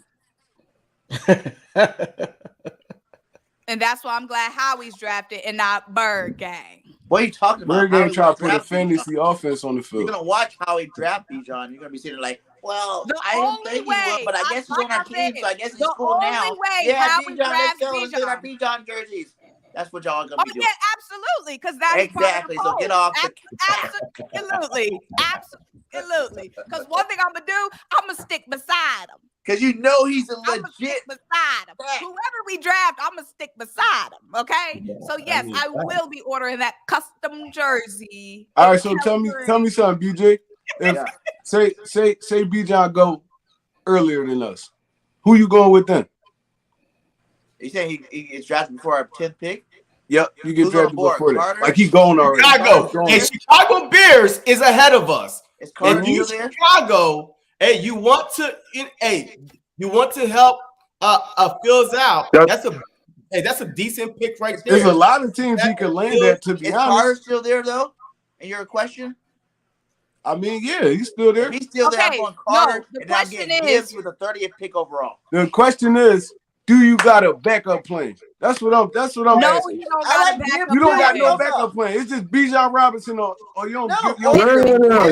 And that's why I'm glad Howie's drafted and not Bird Gang. What are you talking about? Bird Gang trying to put a fantasy offense on the field. You're gonna watch Howie draft Bijan. You're gonna be sitting well, I didn't think he would, but I guess he's on our team, so I guess he's cool now. Bijan, let's get our Bijan jerseys. That's what y'all are gonna be doing. Yeah, absolutely. Because that's exactly. So get off. Absolutely. Because one thing I'm gonna do, I'm gonna stick beside him. Because you know he's a legit. Beside him. Whoever we draft, I'm gonna stick beside him. Okay. So yes, I will be ordering that custom jersey. All right. So tell me something, BJ. Say Bijan go earlier than us. Who you going with then? You saying he gets drafted before our 10th pick? Yep, you get drafted before that. He's going already. Chicago Bears is ahead of us. Is Carter still there? Chicago, you want to help Fields out. That's a decent pick right there. There's a lot of teams he could land at, to be honest. Is Carter still there though? And your question? I mean, yeah, he's still there. He's still there. I'm going Carter, and I'm getting Gibbs with a 30th pick overall. The question is, do you got a backup plan? That's what I'm asking. You don't got no backup plan. It's just Bijan Robinson or you don't. No.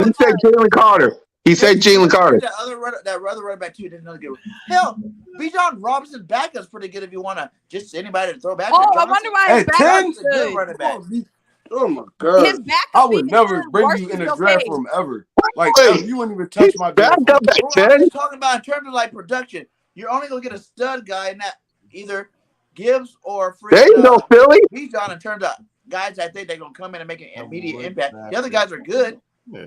He said Jalen Carter. He said Jalen Carter. That other running back too. Didn't know good. Hell, Bijan Robinson backup's pretty good if you want to just anybody to throw back. Oh, I wonder why his backup's good. Running back. Oh my god! I would never bring you in a draft room ever. You wouldn't even touch my backup at 10. I'm talking about in terms of production. You're only gonna get a stud guy in that either Gibbs or free. There you go, Philly. Bijan in terms of guys I think they're gonna come in and make an immediate impact. The other guys are good,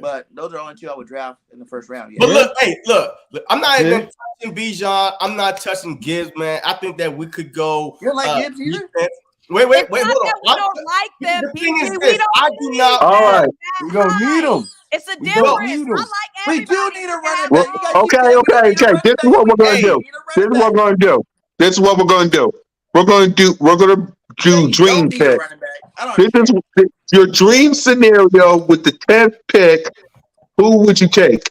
but those are only two I would draft in the first round. Yeah. But look, I'm not even Yeah. touching Bijan. I'm not touching Gibbs, man. I think that we could go. You don't like Gibbs either? defense. Wait, It's hold not on. that we don't like them, The thing is BG. this, We don't I do need not. All them right. that We don't need high. them. It's a We don't difference. need I 'em. like We do everybody need a to running have back. them. You guys keep Okay, saying we don't okay, need a okay. running This is back. what we're gonna Hey, do. we need a This running is what back. we're gonna do. This is what we're gonna do. We're gonna do You dream don't need a pick. running back. I don't This understand. is your dream scenario with the 10th pick. Who would you take?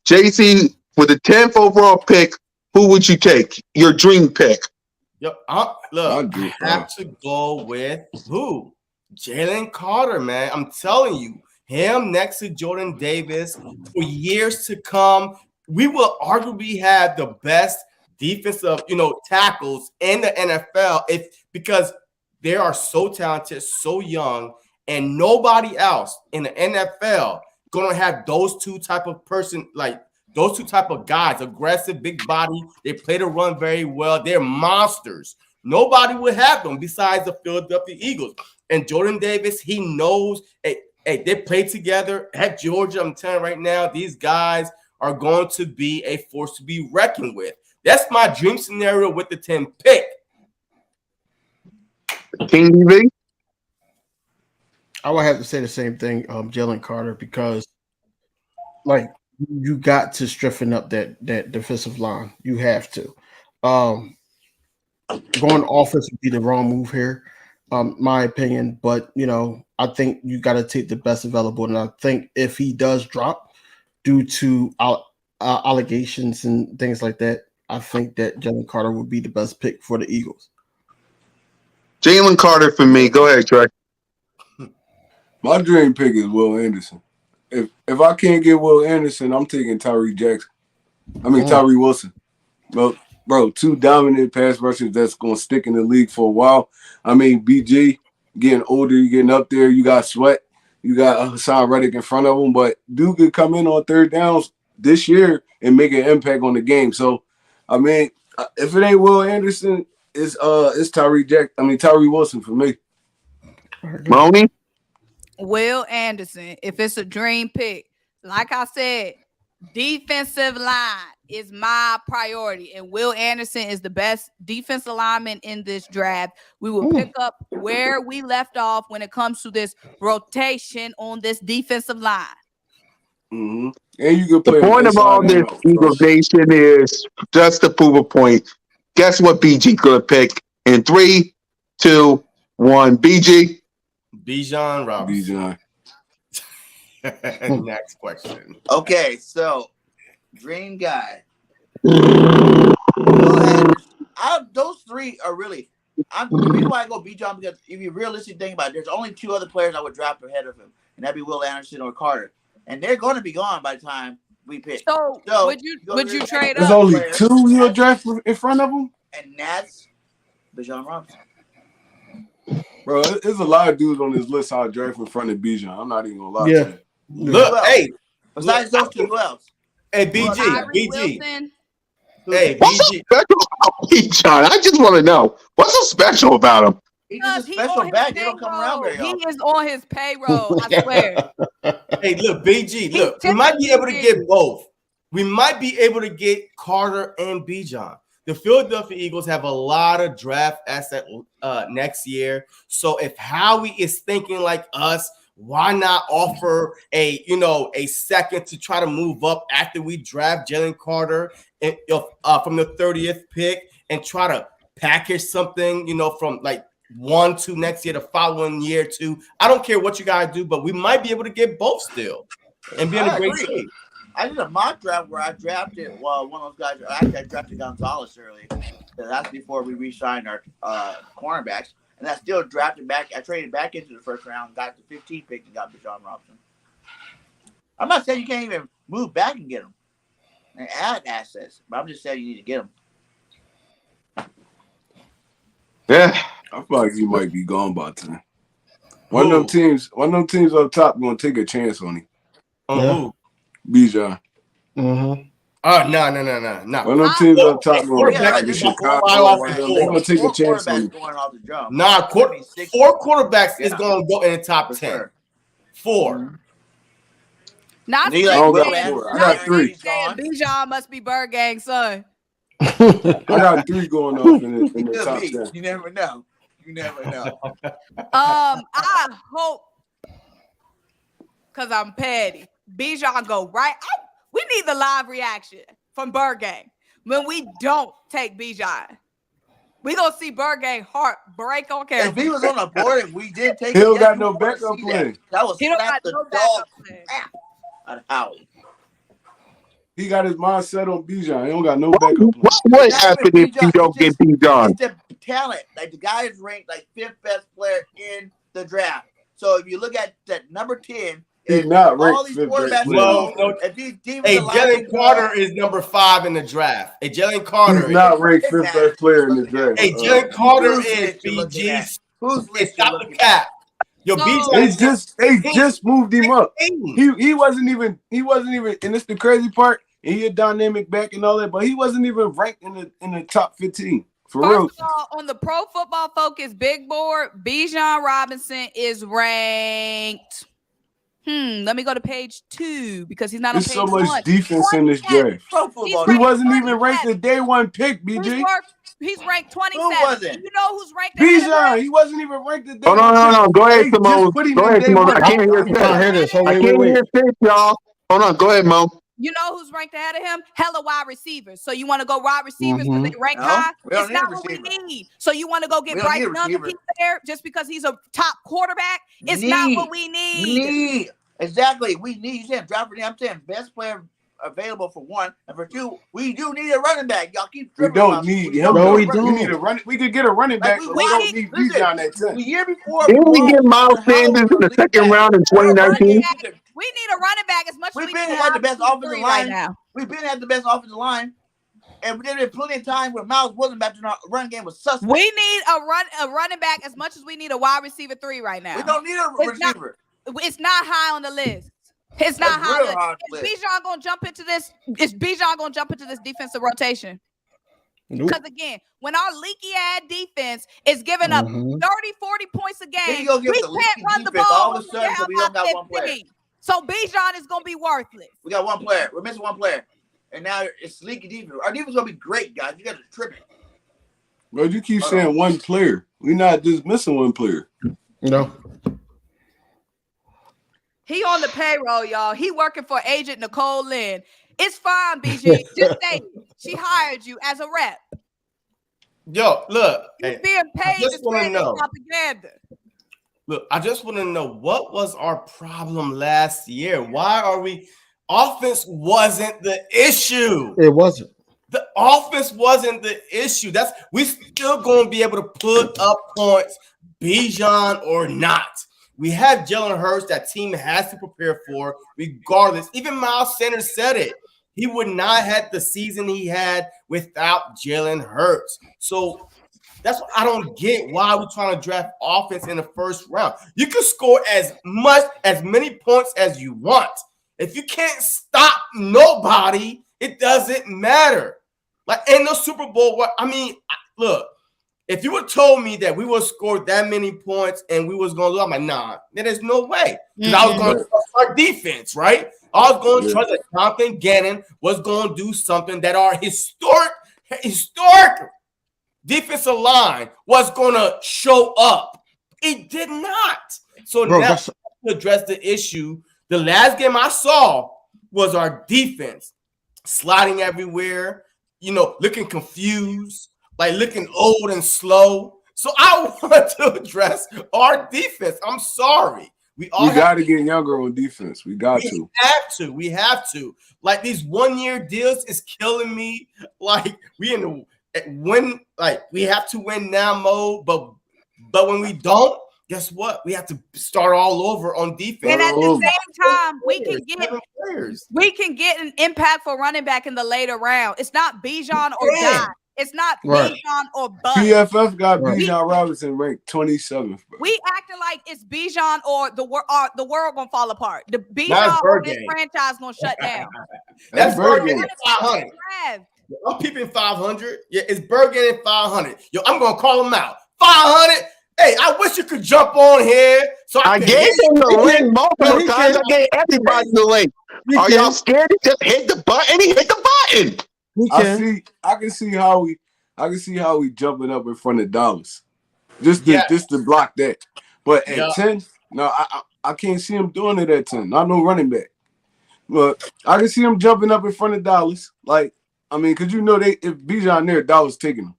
JC, with the 10th overall pick, who would you take? Your dream pick. Yo, look, I have to go with who? Jalen Carter, man. I'm telling you, him next to Jordan Davis for years to come. We will arguably have the best defensive, tackles in the NFL because they are so talented, so young, and nobody else in the NFL gonna have those two type of those two type of guys, aggressive, big body. They play the run very well. They're monsters. Nobody would have them besides the Philadelphia Eagles. And Jordan Davis, he knows. Hey, they play together at Georgia. I'm telling you right now, these guys are going to be a force to be reckoned with. That's my dream scenario with the 10th pick. King DV? I would have to say the same thing, Jalen Carter, because you got to strengthen up that defensive line. You have to. Going offense would be the wrong move here, my opinion. But I think you got to take the best available. And I think if he does drop due to allegations and things like that, I think that Jalen Carter would be the best pick for the Eagles. Jalen Carter for me. Go ahead, Trey. My dream pick is Will Anderson. If I can't get Will Anderson, I'm taking Tyree Wilson. Bro, two dominant pass rushers that's going to stick in the league for a while. I mean, BG, getting older, you getting up there. You got Sweat. You got Hassan Reddick in front of him. But Duke could come in on third downs this year and make an impact on the game. So, I mean, if it ain't Will Anderson, it's Tyree Wilson for me. Moni? Will Anderson, if it's a dream pick, like I said, defensive line is my priority, and Will Anderson is the best defensive lineman in this draft. We will pick up where we left off when it comes to this rotation on this defensive line. Mm-hmm. And you can play the point of all this Eagles Nation is just to prove a point. Guess what BG could pick in 3, 2, 1. BG. Bijan Robinson. Bijan. Next question. Okay, so dream guy. Those three are really. The reason why I go Bijan, because if you realistically think about it, there's only two other players I would draft ahead of him, and that'd be Will Anderson or Carter, and they're going to be gone by the time we pick. So would you trade There's up? only two you'll draft in front of him, and that's Bijan Robinson. Bro, there's a lot of dudes on this list I'll draft in front of Bijan. I'm not even gonna lie to you. Look, hey. Besides those two, who else? Hey, BG. Wilson. Hey, what's so special about Bijan? I just want to know. What's so special about him? He's just a special back. They don't come around very often. He is on his payroll, I swear. Hey, look, BG, look, we might be able to get both. We might be able to get Carter and Bijan. The Philadelphia Eagles have a lot of draft asset next year. So if Howie is thinking like us, why not offer a second to try to move up after we draft Jalen Carter and from the 30th pick and try to package something, from like 1 to next year, the following year 2. I don't care what you guys do, but we might be able to get both still and be in a great shape. I did a mock draft where I drafted one of those guys. Actually, I drafted Gonzalez early. That's before we re-signed our cornerbacks. And I still drafted back. I traded back into the first round, got the 15th pick, and got Bijan Robinson. I'm not saying you can't even move back and get them and add assets, but I'm just saying you need to get them. Yeah. I feel like he might be gone by then. One of them teams up top gonna take a chance on him. Who? Bijan. Mm-hmm. Oh, no. One of them teams up top gonna be Chicago. They're gonna take a chance on him. Nah, 4 quarterbacks is gonna go in the top 10. 4. Not Need I like don't Will got Anderson. 4. I got Aaron 3. Rodgers gone. Bijan must be Bird Gang son. I got 3 going off in the Could top be. 10. You never know. You never know. I hope, cause I'm petty, Bijan go right. We need the live reaction from Bird Gang when we don't take Bijan. We gonna see Bird Gang heart break on camera. If he was on the board and we did take He it, don't yes, got we no wanna backup see plan. That was He don't slap got the no dog backup plan. crap out of Howie. He got his mind set on Bijan. He don't got no backup plan. What It's not happened even if you Bijan, don't get Bijan? It's the talent. Like the guy is ranked like 5th best player in the draft. So if you look at that number 10, He's if not all ranked these 5th quarterbacks, best player. Well, no. if these Hey, defensive Jalen linemen Carter is number 5 in the draft. Hey, Jalen Carter. He's not ranked His 5th ass best player in the looking at. draft. Hey, Jalen Carter Whose is list you looking BG. at? Whose Hey, list you stop the looking cap. Yo, So- Bijan. They just moved him up. He wasn't even, and it's the crazy part. And he a dynamic back and all that, but he wasn't even ranked in the top 15. For real. First of all, on the Pro Football Focus big board, Bijan Robinson is ranked. Let me go to page 2 because he's not on There's page so much 1. defense in this draft. Pro football. He's He ranked wasn't even ranked 27. the day 1 pick, BG. He's ranked 27. Who wasn't? You know who's ranked ahead of him? Bijan, he wasn't even ranked the day Oh, 1 no. pick. Go ahead, They Simone. just put him Go in ahead, day Simone. 1. I can't hear I'm trying to hear this. Oh, I wait, can't wait. hear this, y'all. Hold on. Go ahead, Mo. You know who's ranked ahead of him? Hella wide receivers. So you want to go wide receivers because they rank No, high? we don't It's need not a what we receiver. need. So you want to go get We don't Bryce need a Young and receiver. keep there just because he's a top quarterback? It's not what we need. Exactly. We need him. Drop for him. I'm saying best player available for 1, and for 2, we do need a running back. Y'all keep We tripping. don't need him. No, we We don't. need a running. We could get a running back, Like, but we we don't need- need listen, Bijan at 10. The year before, Didn't we get Miles lost when Howard Sanders in was the lead second back. round in We're running 2019? back. We need a running back as much as We've we been need had a the best wide offensive receiver line. right now. We've been had the best offensive line, and there been plenty of time where Miles wasn't back to our run game was suspect. We need a running back as much as we need a wide receiver 3 right now. We don't need a It's not- receiver. It's not high on the list. It's not That's high. real high on the Is list. Bijan gonna jump into this? Is Bijan gonna jump into this defensive rotation? Nope. Because again, when our leaky ass defense is giving up 30, 40 points a Then game, you go get we the can't leaky run the defense ball all of a when we're sudden, so down we don't by got one player. 15. So Bijan is gonna be worthless. We got one player. We're missing one player, and now it's leaky defense. Our defense gonna be great, guys. You got to trip it. Bro, you keep saying one player. We're not just missing one player. No. He on the payroll, y'all. He working for agent Nicole Lynn. It's fine, BG. Just say it. She hired you as a rep. Yo, look. You're Hey, being paid to just wanna spread this know. propaganda. look, I just want to know what was our problem last year? Why are we offense wasn't the issue? It wasn't. The offense wasn't the issue. We still gonna be able to put up points, Bijan or not. We have Jalen Hurts that team has to prepare for, regardless. Even Miles Sanders said it. He would not have the season he had without Jalen Hurts. So that's what I don't get. Why are we trying to draft offense in the first round? You can score as many points as you want. If you can't stop nobody, it doesn't matter. Like in the Super Bowl, look, if you would told me that we would score that many points and we was going to lose, I'm like, nah, there's no way. Because I was going to trust our defense, right? I was going to trust that Jonathan Gannon was going to do something that our historic defensive line was going to show up. It did not. So now to address the issue, the last game I saw was our defense sliding everywhere, looking confused, like looking old and slow. So I want to address our defense. I'm sorry. We got to get younger on defense. We have to. Like these 1-year deals is killing me. Like we have to win now mode, but when we don't, guess what? We have to start all over on defense. And at the same time, we can get an impactful running back in the later round. It's not Bijan or die. It's not Bijan or Bud. PFF got Bijan Robinson ranked 27th. Bro. We acting like it's Bijan or the world gonna fall apart. The Bijan or this franchise gonna shut down. That's Bergen at 500. I'm peeping 500. Yeah, it's Bergen at 500. Yo, I'm gonna call him out. 500. Hey, I wish you could jump on here So I can gave hit. him the link multiple he times. can. I gave everybody the link. He Are can. y'all scared to just hit the button? He hit the button. He I can. can see how we jumping up in front of dollars. Just Yeah. to block that. But at Yeah. 10, no, I can't see him doing it at 10. Not no running back. But I can see him jumping up in front of dollars. Like, I mean, because you know if Bijan there, dollars taking him.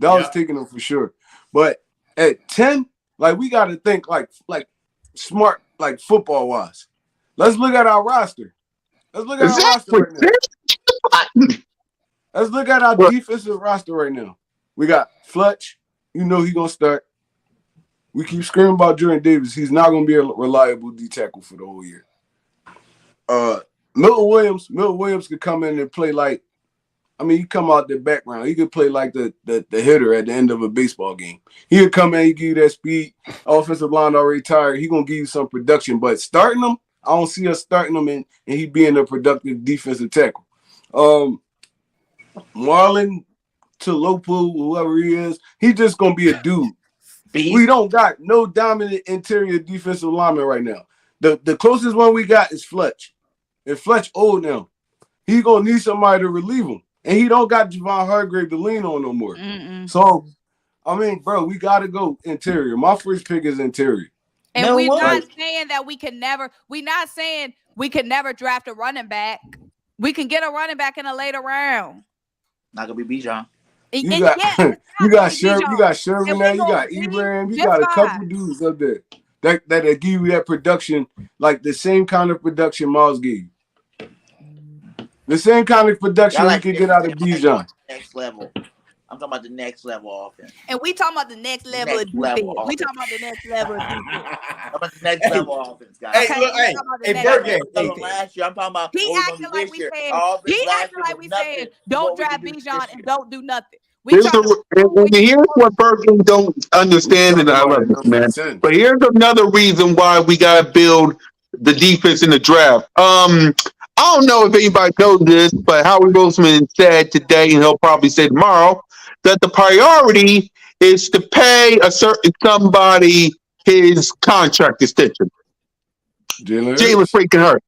Dollars taking him for sure. But at 10, like we gotta think like smart, like football wise. Let's look at our roster. Let's look at our roster right now. Let's look at our defensive roster right now. We got Fletch. You know he's gonna start. We keep screaming about Jordan Davis. He's not gonna be a reliable D tackle for the whole year. Milton Williams could come in and play like, I mean, he come out the background. He could play like the hitter at the end of a baseball game. He could come in, he give you that speed. Offensive line already tired. He gonna give you some production, but starting him, I don't see us starting him and he being a productive defensive tackle. Marlon Talopu, whoever he is, he just gonna be a dude. We don't got no dominant interior defensive lineman right now. The closest one we got is Fletch. And Fletch old now. He gonna need somebody to relieve him. And he don't got Javon Hargrave to lean on no more. So, I mean, bro, we gotta go interior. My first pick is interior. And we're not saying that we're not saying we can never draft a running back. We can get a running back in a later round. Not gonna be Bijan. You got Sherman there, you got Ibrahim, you got a couple dudes up there that give you that production, like the same kind of production Miles gave. The same kind of production we could get out of Bijan. Next level. I'm talking about the next level offense. And we talking about the next level of defense. We talking about the next level of defense. How about the next level offense, guys? Hey, Bergen. Last year, I'm talking about. He acting like we saying, don't draft Bijan and don't do nothing. Here's what Bergen don't understand, and I love this, man. But here's another reason why we gotta build the defense in the draft. I don't know if anybody knows this, but Howie Roseman said today, and he'll probably say tomorrow, that the priority is to pay a certain somebody his contract extension. Jalen freaking Hurts.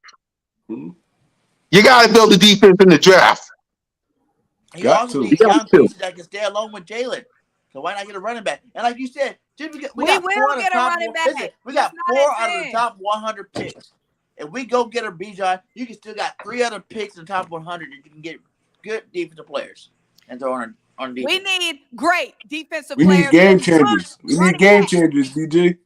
You got to build the defense in the draft. He also needs young pieces that can stay along with Jalen. So why not get a running back? And like you said, we will get a running back. We got 4 out of the top 100 picks. If we go get a Bijan, you can still got 3 other picks in the top 100 that you can get good defensive players and throw on defense. We need great defensive players. We need game changers. We need game changers, DJ.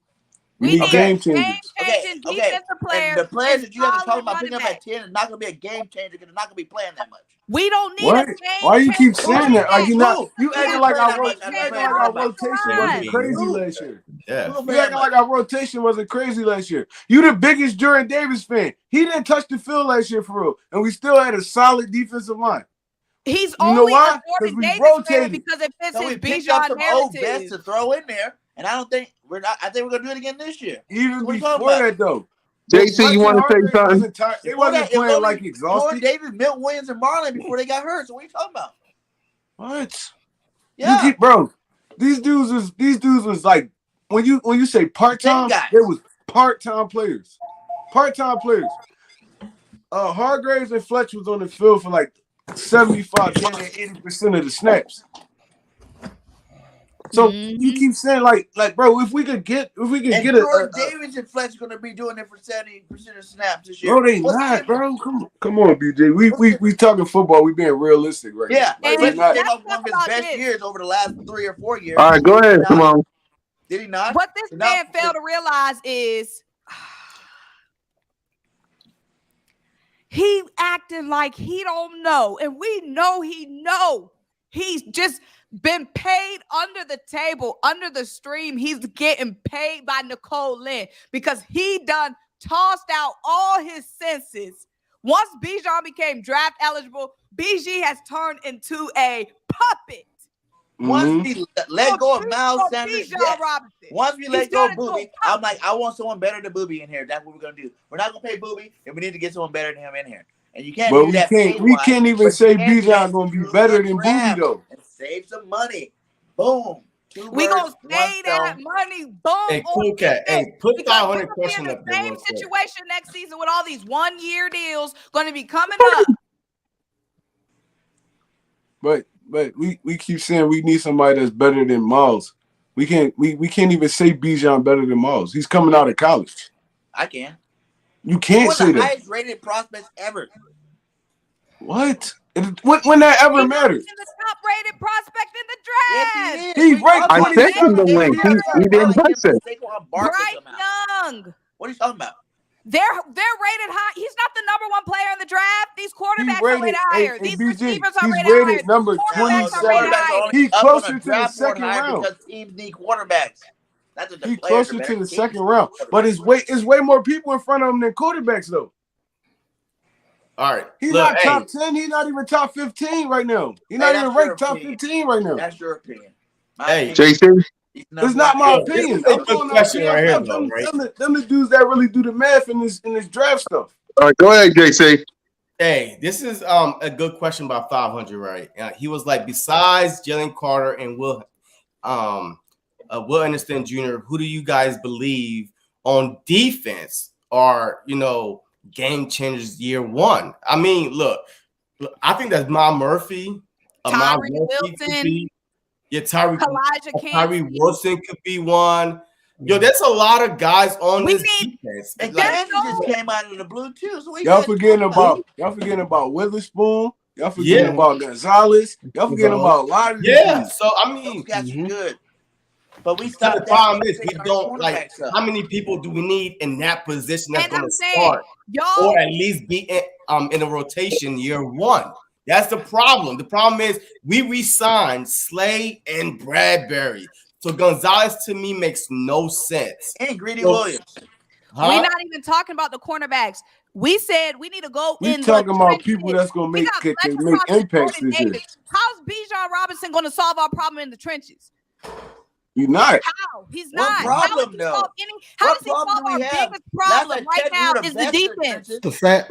We need game changers. Defensive players. And the players that you have to talk about picking up at 10 is not going to be a game changer because they're not going to be playing that much. We don't need a game Why you keep saying that? Like you acting like our rotation wasn't crazy last year. Yeah. You acting like our rotation wasn't crazy last year. You the biggest Jordan Davis fan. He didn't touch the field last year for real, and we still had a solid defensive line. He's only a Jordan Davis fan because it fits his Bijan narrative to throw in there, and I think we're gonna do it again this year. Even before that, though. JC, you want to say something? They wasn't playing like exhausted. David, Milton Williams, and Marlon before they got hurt. So what are you talking about? What? Yeah, bro. These dudes was like when you say part-time, they was part-time players. Part-time players. Hargraves and Fletch was on the field for like 75, 80% of the snaps. So you keep saying like, bro, if we could get Jordan Davis and Fletch going to be doing it for 70% of snaps this year. No, they not, bro. Come on, BJ. We talking football. We being realistic right now. Yeah, Fletch came up one of his best years over the last 3 or 4 years. All right, go ahead, come on. Did he not? What this man failed to realize is he acting like he don't know, and we know he know. He's just been paid under the table, under the stream. He's getting paid by Nicole Lynn because he done tossed out all his senses. Once Bijan became draft eligible, BG has turned into a puppet. Once we let go of Miles Sanders, once we let go of Booby, I'm like, I want someone better than Booby in here. That's what we're gonna do. We're not gonna pay Booby, and we need to get someone better than him in here. And you can't do that. We can't even say Bijan gonna be better than Booby though. And save some money. Boom. We gonna birds, one say that stone. money, boom. Hey, cool cat. Hey, put Because 500 we're gonna be in question the up there same real quick. situation next season with all these 1-year deals going to be coming up. But we keep saying we need somebody that's better than Miles. We can't even say Bijan better than Miles. He's coming out of college. I can. You He's can't one of say the that. highest rated prospects ever. What? When that ever matters? He's the top rated prospect in the draft. Yes, He ranked I said him to 27. win. He did impressive. Bryce Young. What are you talking about? They're rated high. He's not the number 1 player in the draft. These quarterbacks are rated higher. These receivers are rated higher. Rated number Quarterbacks are 27. rated higher. He closer to the second round. Because teams need quarterbacks. He closer to the second round. But it's way more people in front of him than quarterbacks though. All right. He's not top 10. He's not even top 15 right now. He's not even ranked top 15 right now. That's your opinion. Hey, Jason. It's not my opinion. This is a good question right here, though, right? Them the dudes that really do the math in this draft stuff. All right, go ahead, JC. Hey, this is a good question about 500, right? He was like, besides Jalen Carter and Will Anderson Jr., who do you guys believe on defense are, game changers year one? I mean, look, I think that's Ma Murphy. Tyree Wilson. Yeah, Tyree Wilson could be one. Yo, there's a lot of guys on this defense. And Kansas just came out of the blue too. So y'all forgetting about Witherspoon. Y'all forgetting about Gonzalez. Y'all forgetting about a lot of these. So I mean, that's good. But we stopped. The problem is we don't like. How many people do we need in that position that's going to start, or at least be in a rotation year one? That's the problem. The problem is we re-signed Slade and Bradbury. So Gonzalez to me makes no sense. And Greedy Williams. We're not even talking about the cornerbacks. We said we need to go in. We're talking about people that's going to make impacts this year. How's Bijan Robinson going to solve our problem in the trenches? He's not. How? He's not. What problem, though? How does he solve our biggest problem right now is the defense. The fact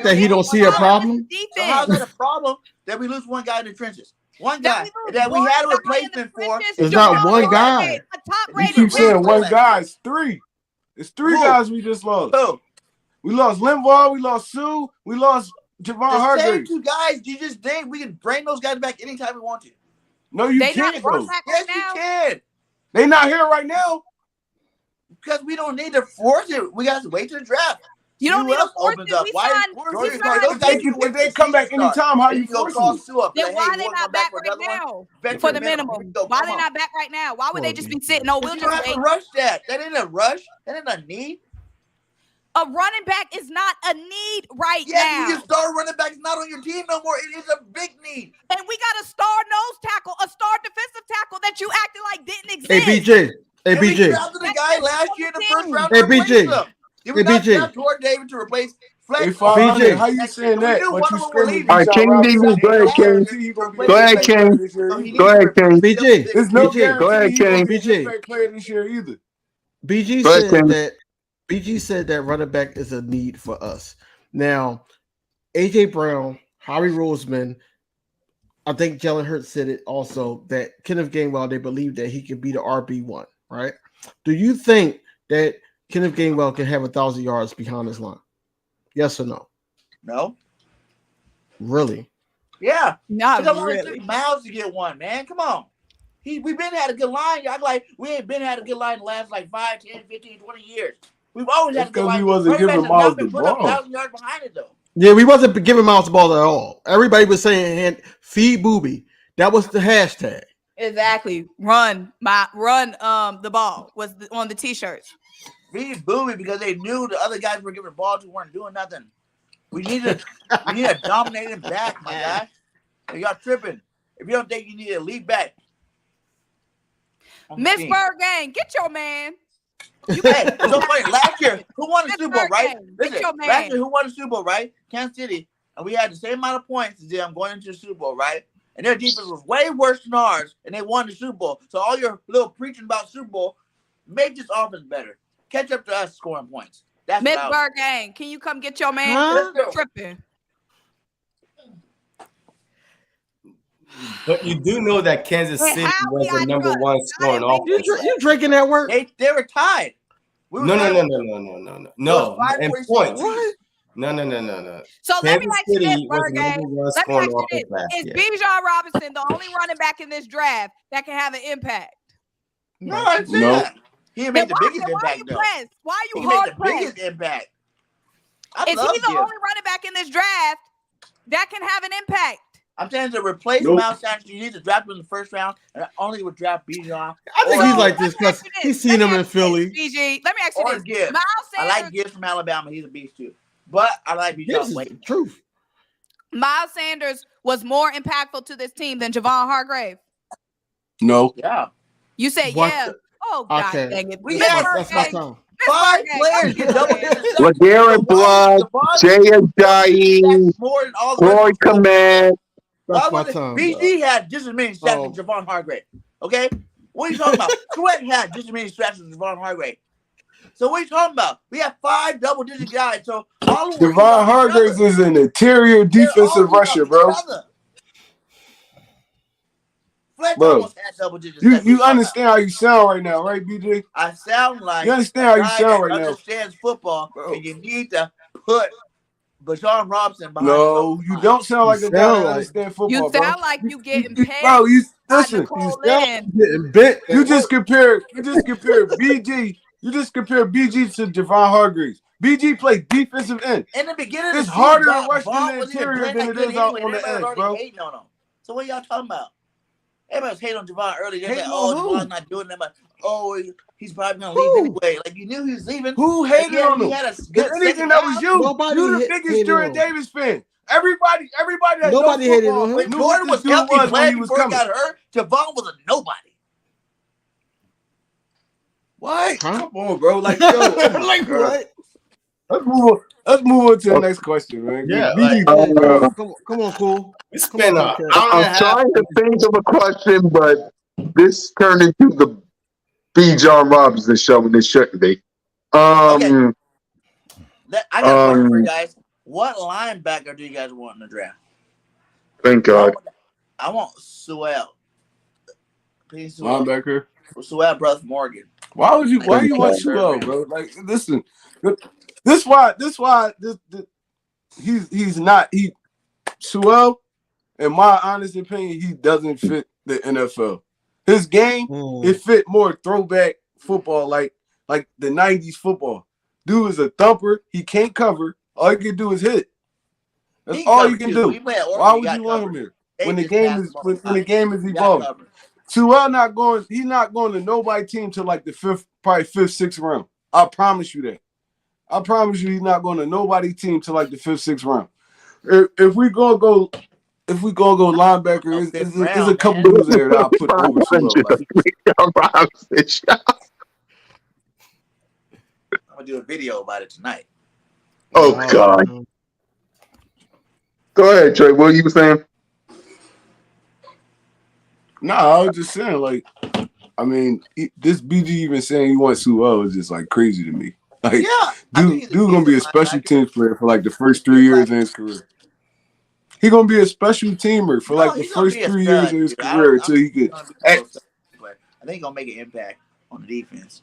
that he don't see a problem. So how's that a problem that we lose one guy in the trenches? One guy that we had a replacement for. It's not one guy. You keep saying one guy. It's three. It's three guys we just lost. Who? We lost Linval. We lost Sue. We lost Javon Hargrave. Same two guys. You just think we can bring those guys back anytime we want to. No, you can't. Yes, you can. They not here right now. Because we don't need to force it. We got to wait to the draft. You don't need to force it. If they come back anytime, how you force it? Then why are they not back right now for the minimum? Why are they not back right now? Why would they just be sitting? No, we'll just have to rush that. That ain't a rush. That ain't a need. A running back is not a need now. Yes, your star running back is not on your team no more. It is a big need. And we got a star nose tackle, a star defensive tackle that you acted like didn't exist. Hey, BJ. Hey, BJ. We drafted the guy last year in the first round. Hey, BJ. Did we not draft Jordan David to replace Flex? BJ, how you saying that? But you screaming. All right, King Davis, go ahead, King. Go ahead, King. Go ahead, King. BJ. There's no go ahead, King. BJ. Player this year either. BG said that. BG said that running back is a need for us. Now, AJ Brown, Harry Roseman, I think Jalen Hurts said it also that Kenneth Gainwell, they believe that he could be the RB1, right? Do you think that Kenneth Gainwell can have 1,000 yards behind his line? Yes or no? No. Really? Yeah. Not really. Miles to get one, man. Come on. We've been had a good line. Y'all like we ain't been had a good line the last like 5, 10, 15, 20 years. We've always had a good line. Because we wasn't giving Miles the ball. 1,000 yards behind it though. Yeah, we wasn't giving Miles the ball at all. Everybody was saying feed Booby. That was the hashtag. Exactly. Run the ball was on the t-shirts. Feed Booby because they knew the other guys were giving the ball to weren't doing nothing. We need a dominating back, my guy. Y'all tripping. If you don't think you need a lead back. Miss Bergang, get your man. Hey, it's so funny. Last year, who won the Super Bowl, right? Listen, last year, who won the Super Bowl, right? Kansas City. And we had the same amount of points as them going into the Super Bowl, right? And their defense was way worse than ours, and they won the Super Bowl. So all your little preaching about Super Bowl, make this offense better. Catch up to us scoring points. That's Miss Bergang, can you come get your man? Tripping. But you do know that Kansas Hey, City how was we the I number trust? one I scoring didn't make offense. You drinking that work? They were tied. We were No. tied. No. In 5-46. points. What? No. So let me Kansas ask you this, City was the Bergay. number one Let me scoring ask you offense this: last Is year. Bijan Robinson the only running back in this draft that can have an impact? No, I didn't say No. that. He didn't make the biggest Why are impact you though. pressed? Why are He you made hard the pressed? biggest impact. I Is he love the him. only running back in this draft that can have an impact? I'm saying to replace Nope. Miles Sanders, you need to draft him in the first round, and I only would draft Bijan. I think or he's like Gibbs. this because he's seen him in Philly. BG, let me ask you Or this: Gibbs. Miles I Sanders, like Gibbs from Alabama. He's a beast too. But I like This Bijan is way. the truth. Miles Sanders was more impactful to this team than Javon Hargrave. No. Yeah. You say What yeah. the- Oh God Okay. dang it! We Miss had- That's my Bergay, time. Miss 5 Bergay, players get double digit sacks. LeGarrette Blount, Jay Ajayi, more than all the Troy rest of them. Command. Why That's my would time. BG had just as many sacks Oh. as Javon Hargrave? Okay, what are you talking about? Sweat had just as many sacks as Javon Hargrave. So what are you talking about? We have 5 double-digit guys. So all of them Devon Hargraves is an interior defensive rusher, bro. Fletcher Bro, almost had double-digit sacks. What are You talking understand how you sound right now, right, BJ? about? I sound like You understand a how you guy sound that right now? understands football, Bro. and you need to put Bijan Robinson behind. No, you don't sound like a guy sound that like- understands football, You bro. sound like you getting paid. Bro, you by listen. Nicole You sound Lynn. getting bent. You just compare BG. You just compare BG to Javon Hargraves. BG played defensive end. In the beginning of the It's season, harder to rush Vaughn in the wasn't even interior playing than that it good is out anyway. on the Everybody was edge, already bro. hating on him. So what y'all talking about? Everybody was hating on Javon early. They're like, Hating oh, on who? Javon's not doing that much. Oh, he's probably gonna leave anyway. Like you knew he was leaving. Who hated on He him? had a If good anything, second that half. was you. Nobody You the hit- biggest hated Jordan on him. Davis fan. Everybody that Nobody knows hated football on him. When knew Jordan what was this dude healthy was when playing he was before he coming. got hurt, Javon was a nobody. What? Huh? Come on, bro. Like, yo, Like what? Let's move on to the next question, man. Yeah, BG, Come on, cool. We Come spent on, an Cool. hour and a I'm half. trying to think of a question, but this turned into the Bijan Robinson show, and it shouldn't be. I got a question for you guys. What linebacker do you guys want in the draft? Thank God. I want Sewell. Please, Sewell. linebacker. Sewell, brother Morgan. Why you Okay. want Sewell, bro? Like, listen, this why Sewell, in my honest opinion, he doesn't fit the NFL. His game, it fit more throwback football, like the 90s football. Dude is a thumper. He can't cover. All he can do is hit. That's all you can do. Why would you want him here when the game is evolving? Sewell he's not going to nobody team till like the fifth, sixth round. I promise you that. I promise you he's not going to nobody team till like the fifth, sixth round. If we gonna go linebacker, there's a couple dudes there that I'll put over Sewell. I'm gonna do a video about it tonight. Oh God. Go ahead, Trey. What you were saying? Nah, I was just saying, like, I mean, this BG even saying he wants Sewell is just like crazy to me. Like, Yeah, dude gonna be a special teams player for like the first 3 years in his career. He gonna be a special teamer for like the first 3 years of his career until he could. I think he's gonna make an impact on the defense.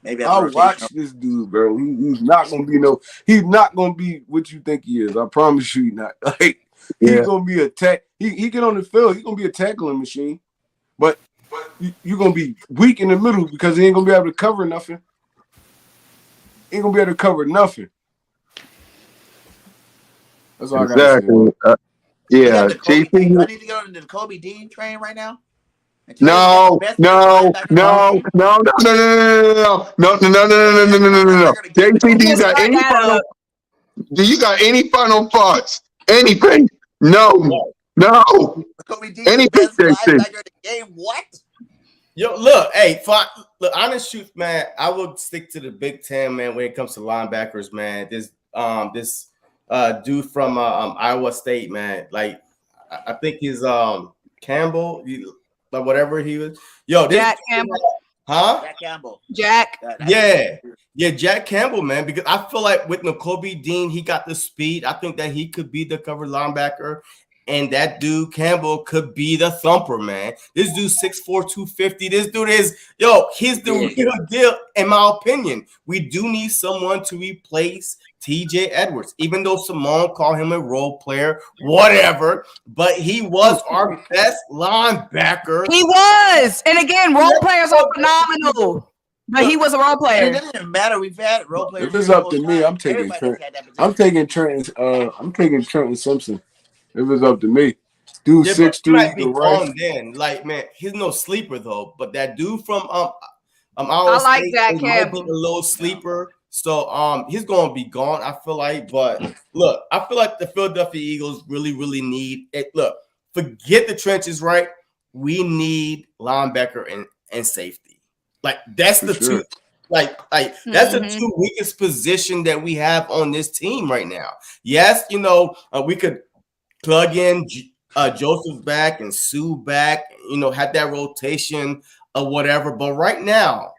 Maybe I'll watch this dude, bro. He's not gonna be he's not gonna be what you think he is. I promise you, he's not. Like, he's gonna be a tech. He get on the field. He's gonna be a tackling machine, but you're gonna be weak in the middle because he ain't gonna be able to cover nothing. Ain't gonna be able to cover nothing. That's all I gotta say. Yeah, JP. I need to get on the NAKOBE Dean train right now. No. JT do you got any final? Do you got any final thoughts? Anything? No. Anything, JT? What? Yo, look, hey, look, honest truth, man, I would stick to the Big Ten, man, when it comes to linebackers, man. This dude from Iowa State, man, like I think he's Campbell, like whatever he was. Yo, this Jack Campbell. Huh? Jack Campbell. Jack. Yeah, Jack Campbell, man, because I feel like with NAKOBE Dean, he got the speed. I think that he could be the cover linebacker. and that dude Campbell could be the thumper, man. This dude 6'4", 250. This dude is, he's the real deal, in my opinion. We do need someone to replace TJ Edwards, even though Symone called him a role player, whatever, but he was our best linebacker. He was. And again, role players are phenomenal. But he was a role player. And it doesn't even matter. We've had role players. If it's up to me, I'm taking Trent. I'm taking Trenton Simpson. If it's up to me. Dude, 6'3", the right. Then, like, man, he's no sleeper though. But that dude from I like that Campbell. A little sleeper. So he's gonna be gone, I feel like. But look, I feel like the Philadelphia Eagles really, really need it. Look, forget the trenches, right? We need linebacker and safety. Like that's the two. Like that's the two weakest position that we have on this team right now. Yes, we could plug in Joseph back and Sue back, have that rotation or whatever. But right now,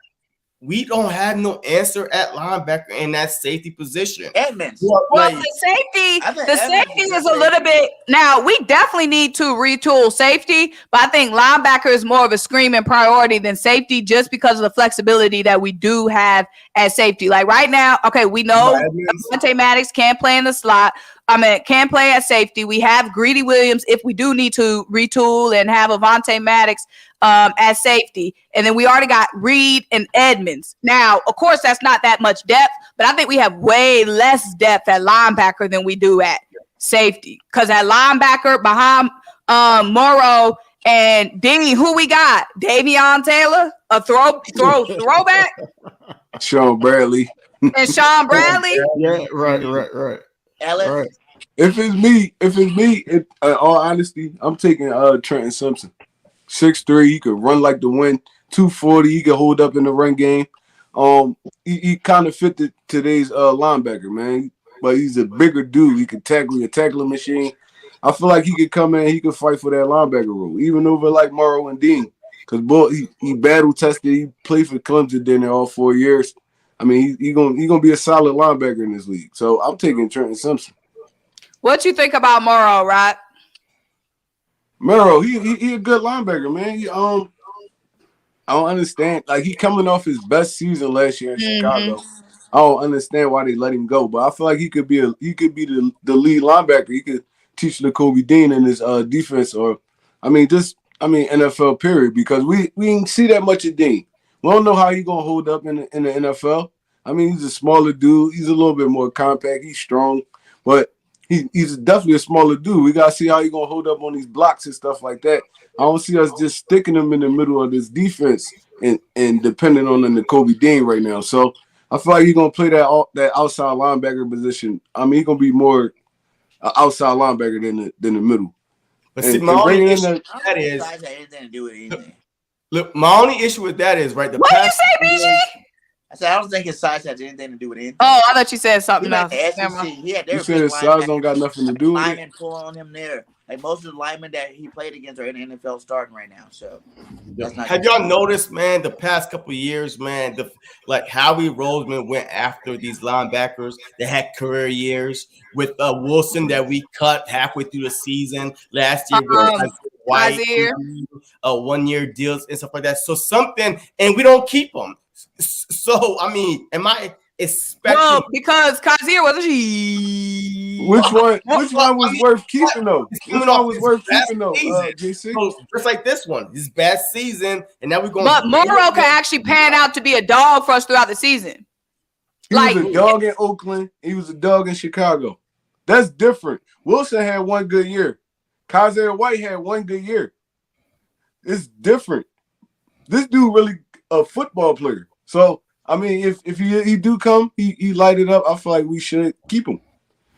we don't have no answer at linebacker in that safety position. Edmunds. Well, the safety is a little bit. Now we definitely need to retool safety, but I think linebacker is more of a screaming priority than safety, just because of the flexibility that we do have at safety. Like right now, okay, we know Avonte Maddox can't play in the slot. Can't play at safety. We have Greedy Williams if we do need to retool and have Avonte Maddox at safety. And then we already got Reed and Edmunds. Now, of course, that's not that much depth, but I think we have way less depth at linebacker than we do at safety. Because at linebacker, behind Morrow and Dean, who we got? Davion Taylor, a throwback? Sean Bradley. And Sean Bradley? Yeah, right. Ellis. Right. If it's me, in all honesty, I'm taking Trenton Simpson. 6'3", he could run like the wind. 240, he could hold up in the run game. He kind of fit today's linebacker, man. But he's a bigger dude. He could tackle, a tackling machine. I feel like he could come in, he could fight for that linebacker role, even over like Morrow and Dean. Because he battle tested. He played for Clemson there all 4 years. I mean, he gonna be a solid linebacker in this league. So I'm taking Trenton Simpson. What you think about Morrow, Rod? Morrow, he a good linebacker, man. I don't understand. Like, he coming off his best season last year in Chicago. I don't understand why they let him go, but I feel like he could be the lead linebacker. He could teach NAKOBE Dean in his defense, or NFL period, because we didn't see that much of Dean. We don't know how he's gonna hold up in the NFL. I mean, he's a smaller dude. He's a little bit more compact. He's strong, but he's definitely a smaller dude. We gotta see how he's gonna hold up on these blocks and stuff like that. I don't see us just sticking him in the middle of this defense and depending on the NAKOBE Dean right now. So I feel like he's gonna play that outside linebacker position. I mean, he's gonna be more outside linebacker than the middle. But see, my only issue with that is anything to do with anything. Look, my only issue with that is right. What did you say, BG? I said I don't think his size has anything to do with anything. Oh, I thought you said something else. He had you said his size don't got nothing to do with it. Linemen pulling on him there. Like most of the linemen that he played against are in the NFL starting right now. So that's not. Have y'all noticed, man, the past couple of years, man, like Howie Roseman went after these linebackers that had career years with Wilson that we cut halfway through the season last year with White, 1-year deals and stuff like that. So something, and we don't keep them. So I mean, am I expecting? Well, because Kazir wasn't he? Which one was worth keeping though? Which one was worth keeping though? JC? So, just like this one, this bad season, and now we're going. But Morrow can actually pan out to be a dog for us throughout the season. He was a dog in Oakland. He was a dog in Chicago. That's different. Wilson had one good year. Kazir White had one good year. It's different. This dude really a football player. So I mean, if he do come, he light it up. I feel like we should keep him.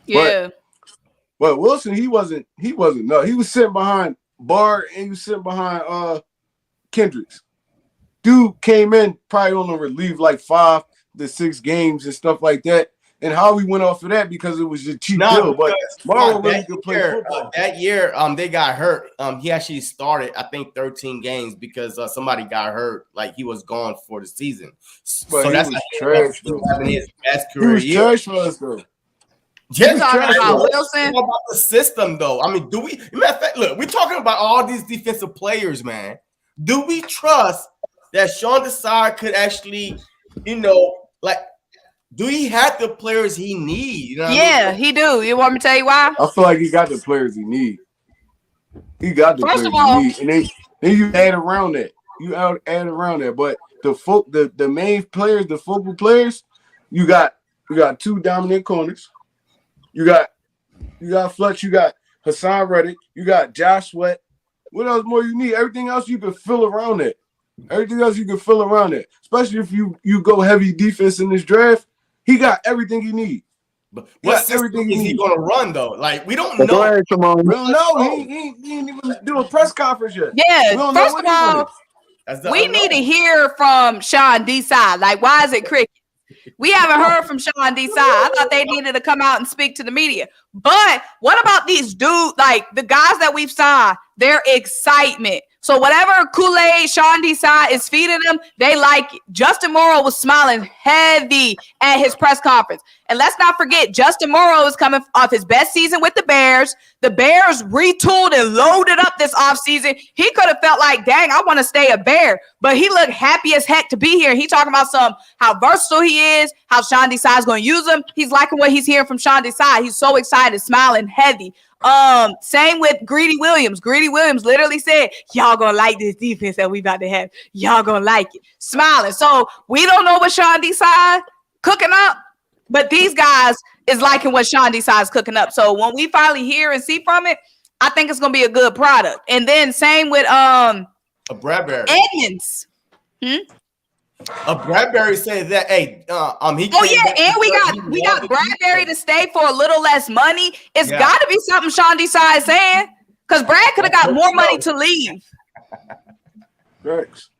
Yeah. But Wilson, he wasn't. No, he was sitting behind Barr and he was sitting behind Kendricks. Dude came in probably on a relief like 5 to 6 games and stuff like that. And how we went off of that because it was just cheap deal. But Morrow really could play football. That year, they got hurt. He actually started, I think, 13 games because somebody got hurt. Like he was gone for the season. But so that's trash. Having his best career he was trash for us though. You talking about Wilson? About the system, though. I mean, do we? Matter of fact, look, we're talking about all these defensive players, man. Do we trust that Sean Desai could actually, like, do he have the players he needs? You know he do. You want me to tell you why? I feel like he got the players he need. He got the First players of all, he need, and then you add around that. Add around that, but the main players, the focal players, you got two dominant corners. You got Fletch. You got Hassan Reddick. You got Josh Sweat. What else more you need? Everything else you can fill around that. Everything else you can fill around that. Especially if you go heavy defense in this draft, he got everything he needs. But what everything is he going to run though? Like we don't know. Go ahead, Symone. We don't know. He ain't even do a press conference yet. Yeah. First of all, we need to hear from Sean Desai. Like, why is it cricket? We haven't heard from Sean Desai. I thought they needed to come out and speak to the media. But what about these dudes, like the guys that we've signed, their excitement? So whatever Kool-Aid Sean Desai is feeding them, they like it. Justin Morrow was smiling heavy at his press conference. And let's not forget, Justin Morrow is coming off his best season with the Bears. The Bears retooled and loaded up this offseason. He could have felt like, dang, I want to stay a Bear. But he looked happy as heck to be here. He talking about how versatile he is, how Sean Desai is going to use him. He's liking what he's hearing from Sean Desai. He's so excited, smiling heavy. Same with Greedy Williams. Greedy Williams literally said, y'all gonna like this defense that we about to have. Y'all gonna like it. Smiling. So we don't know what Sean Desai cooking up, but these guys is liking what Sean Desai is cooking up. So when we finally hear and see from it, I think it's gonna be a good product. And then same with a Bradbury. Edmunds. A Bradbury said that, hey, and we got Bradbury to stay for a little less money. It's got to be something Sean Desai is saying, because Brad could have got more money to leave. Thanks.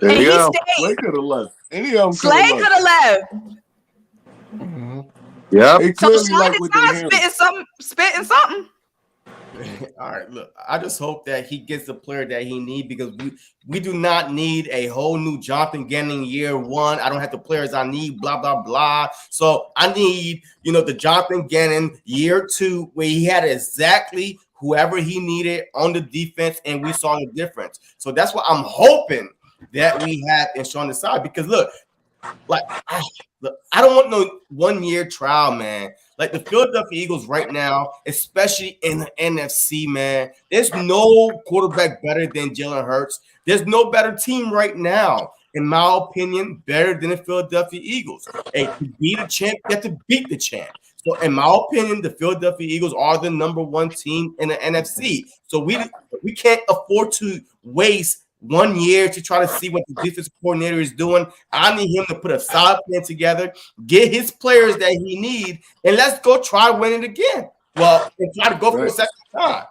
There you go. Slay could have left. Any of them Slay could have left. Yeah. So Sean Desai spitting something. All right, look, I just hope that he gets the player that he needs, because we do not need a whole new Jonathan Gannon year one. I don't have the players I need, blah, blah, blah. So I need, the Jonathan Gannon year two, where he had exactly whoever he needed on the defense, and we saw the difference. So that's what I'm hoping that we have in Sean Desai, because look, I don't want no 1 year trial, man. Like the Philadelphia Eagles right now, especially in the NFC, man, there's no quarterback better than Jalen Hurts. There's no better team right now, in my opinion, better than the Philadelphia Eagles. Hey, to be the champ, you have to beat the champ. So in my opinion, the Philadelphia Eagles are the #1 team in the NFC. So we can't afford to waste 1 year to try to see what the defensive coordinator is doing. I need him to put a solid plan together, get his players that he needs, and let's go try winning again. Well, and try to go for the second time.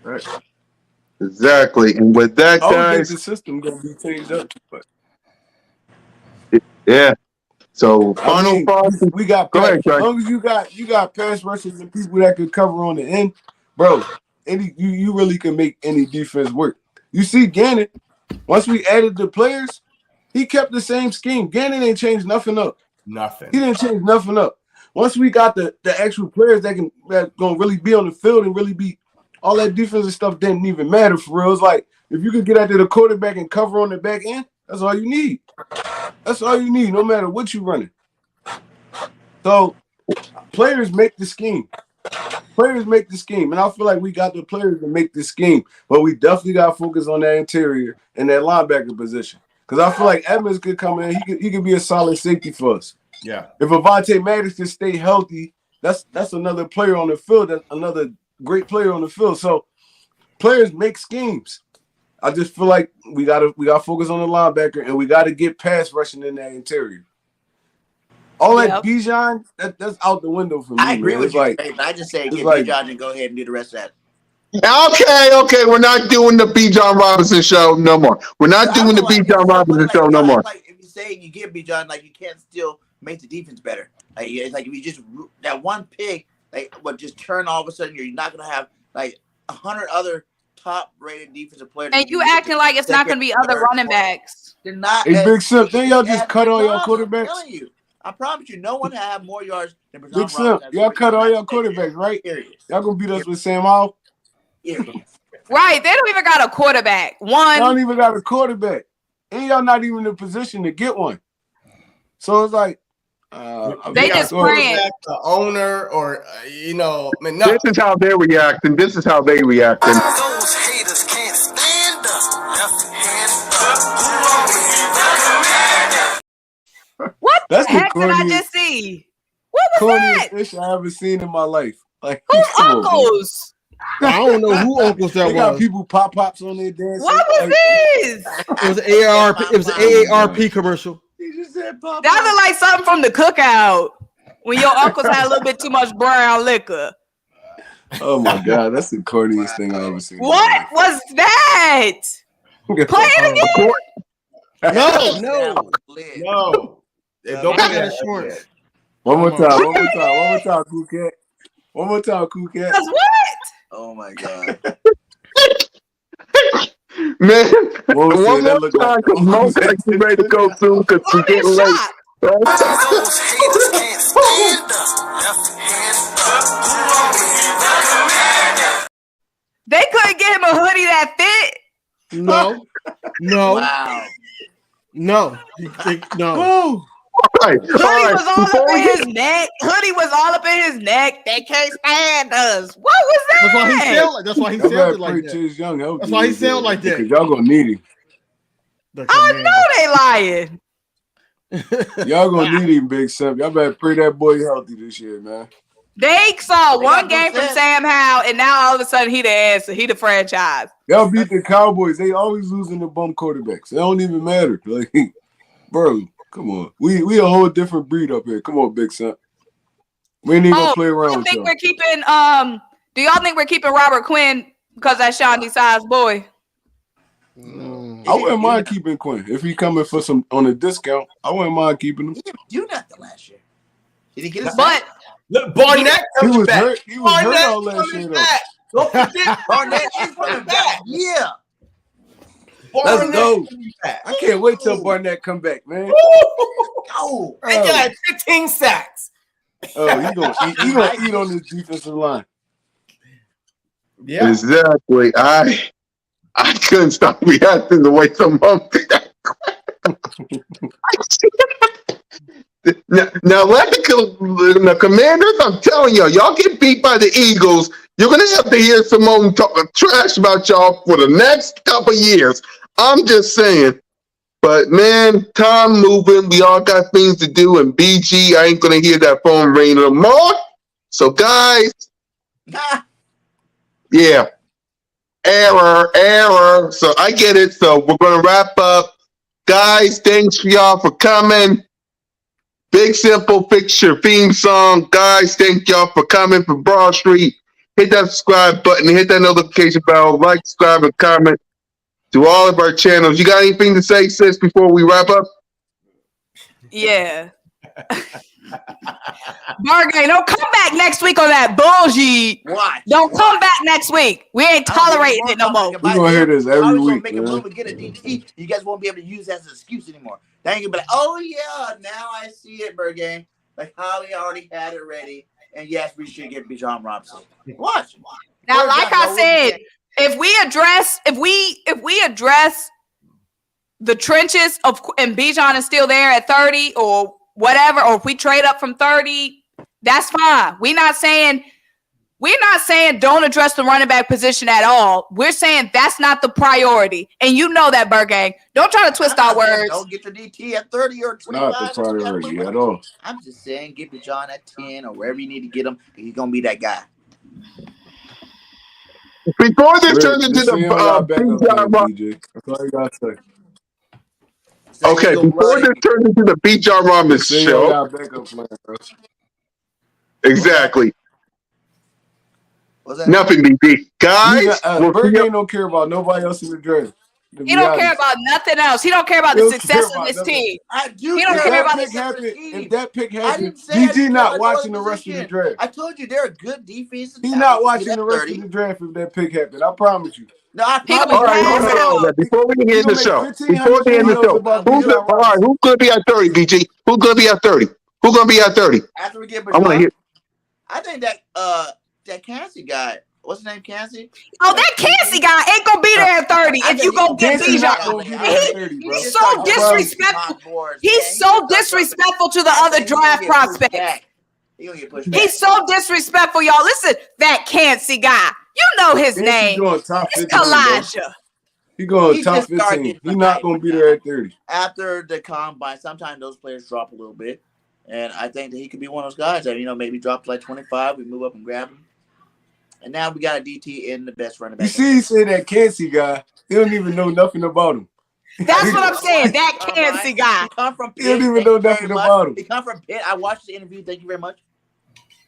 Right. Exactly. And with that, guys, the system gonna be changed up. But yeah. So final thoughts. We got as long as you got pass rushers and people that could cover on the end, bro. You really can make any defense work. You see Gannon, once we added the players, he kept the same scheme. Gannon ain't changed nothing up. Nothing. He didn't change nothing up. Once we got the actual players that gonna really be on the field and really be, all that defensive stuff didn't even matter for real. It's like if you could get out to the quarterback and cover on the back end, that's all you need. That's all you need, no matter what you running. So players make the scheme. Players make the scheme, and I feel like we got the players to make the scheme, but we definitely got to focus on that interior and that linebacker position, because I feel like Edmunds could come in. He could be a solid safety for us. Yeah. If Avonte Maddox can stay healthy, that's another player on the field. That's another great player on the field. So players make schemes. I just feel like we got to focus on the linebacker, and we got to get pass rushing in that interior. All that Bijan, that's out the window for me. I agree with you, like, but I just say get Bijan and go ahead and do the rest of Okay. that. We're not doing the Bijan Robinson show no more. We're not doing the Bijan Robinson show no more. Like if you say you give Bijan, like you can't still make the defense better. Like it's like if you just that one pick, like what just turn all of a sudden you're not gonna have like 100 other top-rated defensive players. And you acting like it's not gonna be other running backs. They're not. Hey, Big Sip, then y'all just cut all your quarterbacks. I promise you, no one have more yards than Bijan Big Sim, Robinson. y'all cut all y'all quarterbacks, right? Y'all gonna beat us with Sam Howell? Right. They don't even got a quarterback. Y'all don't even got a quarterback. And y'all not even in a position to get one. So it's like they just praying. The owner or no. This is how they're reacting. This is how they reacting. Those haters can't stand us. Left hand up. What That's the heck did I just see? What was that? Corniest fish I ever seen in my life. Like Who's uncles? I don't know who uncles that they got was. people pops on their dance. What was this? It was AARP. It was an AARP commercial. He just said pop. That looked like something from the cookout when your uncles had a little bit too much brown liquor. Oh my god, that's the corniest thing I ever seen. What was that? Play it again. No. Don't I be got that shorts. One more time, Cool Cat. One more time, Cool Cat. Cause what? Oh my god. Man, What was one it? That more looked time, like- because most likely ready to go through because we I'm getting in late. shock. Those haters can't stand us. Left hand up. They couldn't get him a hoodie that fit. No. Wow. No. Oh, Right. Hoodie was all Before up we in get his neck. Hoodie was all up in his neck. They can't stand us. What was that? That's why he sounded. That's why he y'all sounded better like pray that. Chase Young help That's you why he with sound like that. because y'all gonna need him. The I commander. know they lying. Y'all gonna need him, Big Sam. Y'all better pray that boy healthy this year, man. They saw They one got game from Brissett. Sam Howell, and now all of a sudden he the answer. He the franchise. Y'all beat the Cowboys. They always losing the bum quarterbacks. It don't even matter. Like, bro, come on. We a whole different breed up here. Come on, Big Sam. We ain't even gonna play around with think y'all. we're keeping do y'all think we're keeping Robert Quinn because that's Sean Desai's boy? I wouldn't mind keeping Quinn if he coming for some on a discount. I wouldn't mind keeping him. He didn't do nothing last year. Did he get his But Look, Barnett He coming was back. hurt. He was hurt Barnett all last year coming though. back. Don't forget Barnett is coming back? Yeah. Let's Barnett go. coming back. I can't wait till Barnett come back, man. Oh. They got 15 sacks. Oh, he gonna eat on this defensive line. Yeah. Exactly. I couldn't stop reacting the way Symone did that. Now, let the Commanders, I'm telling y'all get beat by the Eagles, you're going to have to hear Symone talk trash about y'all for the next couple years. I'm just saying. But, man, time moving. We all got things to do. And BG, I ain't going to hear that phone ring no more. So, guys, yeah. Error. So, I get it. So, we're going to wrap up. Guys, thanks for y'all for coming. Big Simple, fix your theme song. Guys, thank y'all for coming from Broad Street. Hit that subscribe button. Hit that notification bell. Like, subscribe, and comment to all of our channels. You got anything to say, sis, before we wrap up? yeah. Bargain, don't come back next week on that bullshit. Watch. Don't come back next week. We ain't tolerating it no more. We gonna hear this every I was gonna week, make a man. move and get a DT. You guys won't be able to use that as an excuse anymore. Then you be like, oh yeah, now I see it, Bergang. Like Holly already had it ready. And yes, we should get Bijan Robinson. Watch. Now, like I said, if we address the trenches of and Bijan is still there at 30 or whatever, or if we trade up from 30, that's fine. We're not saying don't address the running back position at all. We're saying that's not the priority. And you know that, Bergang. Don't try to twist our words. Don't get the DT at 30 or 25. Not the priority at all. I'm just saying get Bijan at 10 or wherever you need to get him. He's gonna be that guy. Before this Rick, turns into just say you don't got backup Bijan plans, DJ. That's all you gotta say. Okay, before this turns into the Bijan Robinson Say you don't show, got backup plans, bro. exactly. What's that? Nothing, BG. Guys, we'll see Bergen you. don't care about nobody else in the draft. He don't care about nothing else. He don't care about the He don't success care of about this nothing. team. I do. He don't If care that about pick the happened, team. if that pick I happened, didn't say I BG didn't not care about watching no the rest of the position. draft. I told you they're a good defense. He's not watching the rest of the draft if that pick happened. I promise you. No, I He gonna promise be All right, you. passed hold on. out. Before we He end gonna the make show, 1,500 before we end the videos show, about who's Bijan all right? Robinson. Who's gonna be at 30, BG? Who's gonna be at 30? Who's gonna be at 30? After we get I want to Bijan, hear. I think that Cansey guy, what's his name, Cansey? Oh, that Cansey guy ain't gonna be there at 30 if you gonna get Cansey's not Bijan. gonna be there at 30, bro. He's so disrespectful. He's so disrespectful to the other draft prospects. He gonna get pushed back. He's so disrespectful, y'all. Listen, that Cansey guy. You know his name. Going top It's 15, Kalijah. He going He top just started 15. getting He's not gonna be there at 30. After the combine, sometimes those players drop a little bit, and I think that he could be one of those guys that maybe drop to like 25. We move up and grab him, and now we got a DT in the best running back. You see, he said that Cansey guy. He don't even know nothing about him. That's what I'm saying. That Cansey guy. He come from Pitt. He don't even know nothing about him. He come from Pitt. I watched the interview. Thank you very much.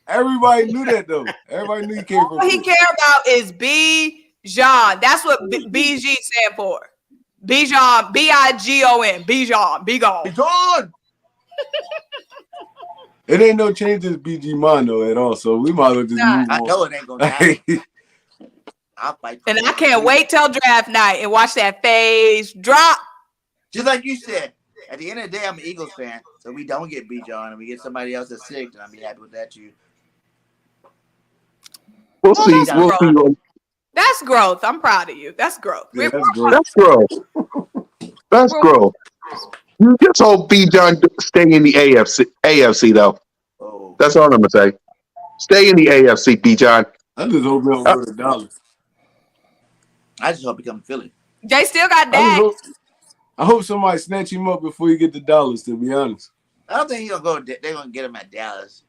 Everybody knew that though. Everybody knew he came from. All he care about is Bijan. That's what BG stand for. Bijan, Bigon, Bijan, be gone. Bijan. It ain't no changes BG Mono at all, so we might as well just move I on. know it ain't gonna happen. I'll fight. And I can't wait till draft night and watch that face drop. Just like you said, at the end of the day, I'm an Eagles fan, so we don't get Bijan and we get somebody else that's sick, and I'll be happy with that too. We'll see. that's We'll see. That's growth. I'm proud of you. That's growth. Yeah, We're- that's great. That's growth. That's growth. You just hope Bijan stay in the AFC though. Oh, That's all I'm gonna say. Stay in the AFC, Bijan. I just hope he don't go to Dallas. I just hope he come to Philly. They still got I Dak. hope somebody snatch him up before he get to Dallas. To be honest, I don't think he's gonna go. They're gonna get him at Dallas.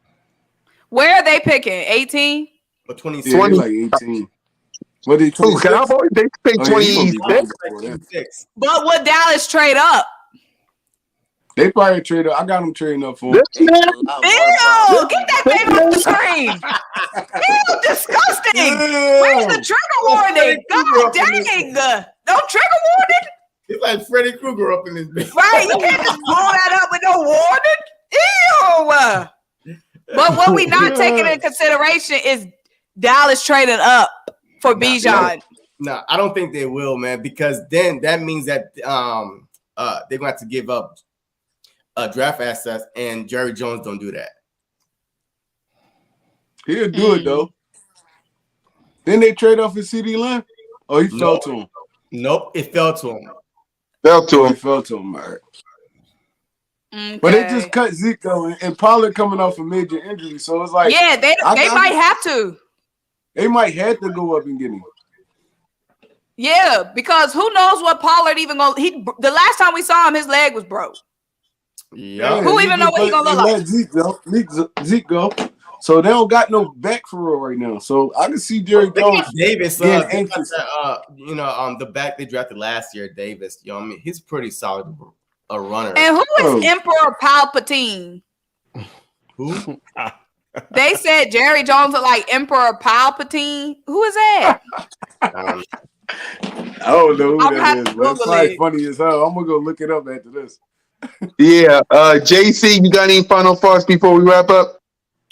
Where are they picking? 18? But 26. yeah, he's like 18. What did Ooh, Cowboys, they pick Oh, yeah, he gonna be 26. gone before that. 26. But would Dallas trade up? They probably trade up. I got them trading up for him. This man, Ew! Get that thing off the screen. Ew! Disgusting. Where's the trigger warning? God dang! No trigger warning. He's like Freddy Krueger up in this bitch. Right? You can't just blow that up with no warning. Ew! But what we not taking into consideration is Dallas trading up for Bijan. No, I don't think they will, man, because then that means that they're gonna have to give up draft assets, and Jerry Jones don't do that. He'll do it though. Then they trade off his CD line. Oh, he fell to him. Nope, it fell to him. fell to He him. fell to him, all right. Okay. But they just cut Zeke though, and Pollard coming off a major injury, so it's like Yeah, they might have to. they might have to go up and get him. Yeah, because who knows what Pollard even gonna the last time we saw him, his leg was broke. Yeah. Who even know what he gonna look like? Let Zeke go. So they don't got no back for real right now. So I can see Jerry Jones. Davis, getting they anxious. got that, the back they drafted last year, Davis. I mean, he's pretty solid a runner. And who Oh. is Emperor Palpatine? Who? They said Jerry Jones looked like Emperor Palpatine. Who is that? Um, I don't know who I'm gonna have that to is, but it's Google probably it. funny as hell. I'm gonna go look it up after this. Yeah, JC, you got any final thoughts before we wrap up?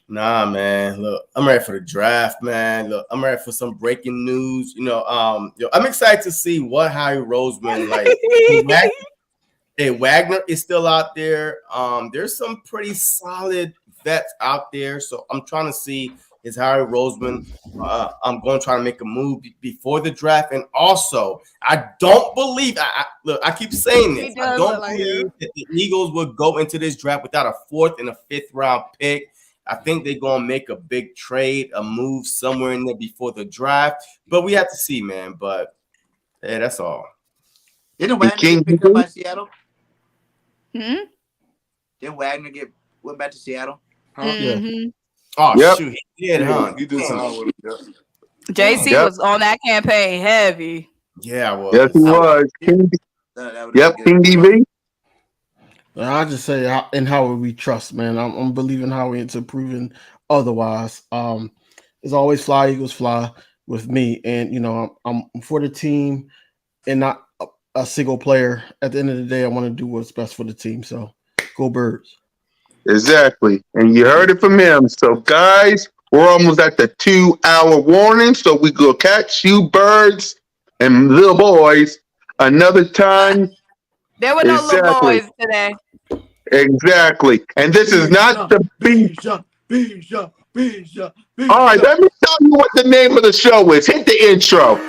Nah, man. Look, I'm ready for the draft, man. Look, I'm ready for some breaking news. I'm excited to see what Harry Roseman like. Hey, Wagner is still out there. There's some pretty solid vets out there, so I'm trying to see is Harry Roseman. I'm going to try to make a move before the draft, and also I don't believe. I keep saying this. He I does don't look like believe that the Eagles would go into this draft without a 4th and a 5th round pick. I think they're going to make a big trade, a move somewhere in there before the draft, but we have to see, man. But hey, that's all. Didn't Wagner King- get picked up by Seattle? Hmm? Didn't Wagner went back to Seattle? Mhm. Oh, Yep. shoot. He did, huh? He did something with him. JC Yep. was on that campaign heavy. Yeah, well. Yes, he was. King, That would've yep, been King good. DV. I just say in Howard we trust, man. I'm believing Howard into proving otherwise. It's always fly Eagles fly with me, and I'm for the team and not a single player. At the end of the day, I want to do what's best for the team. So go Birds. Exactly. And you heard it from him. So, guys, we're almost at the 2-hour warning. So we go catch you birds and little boys another time. There were no little Exactly. boys today. Exactly. And this is not the beat. Bijan. All right, let me tell you what the name of the show is. Hit the intro.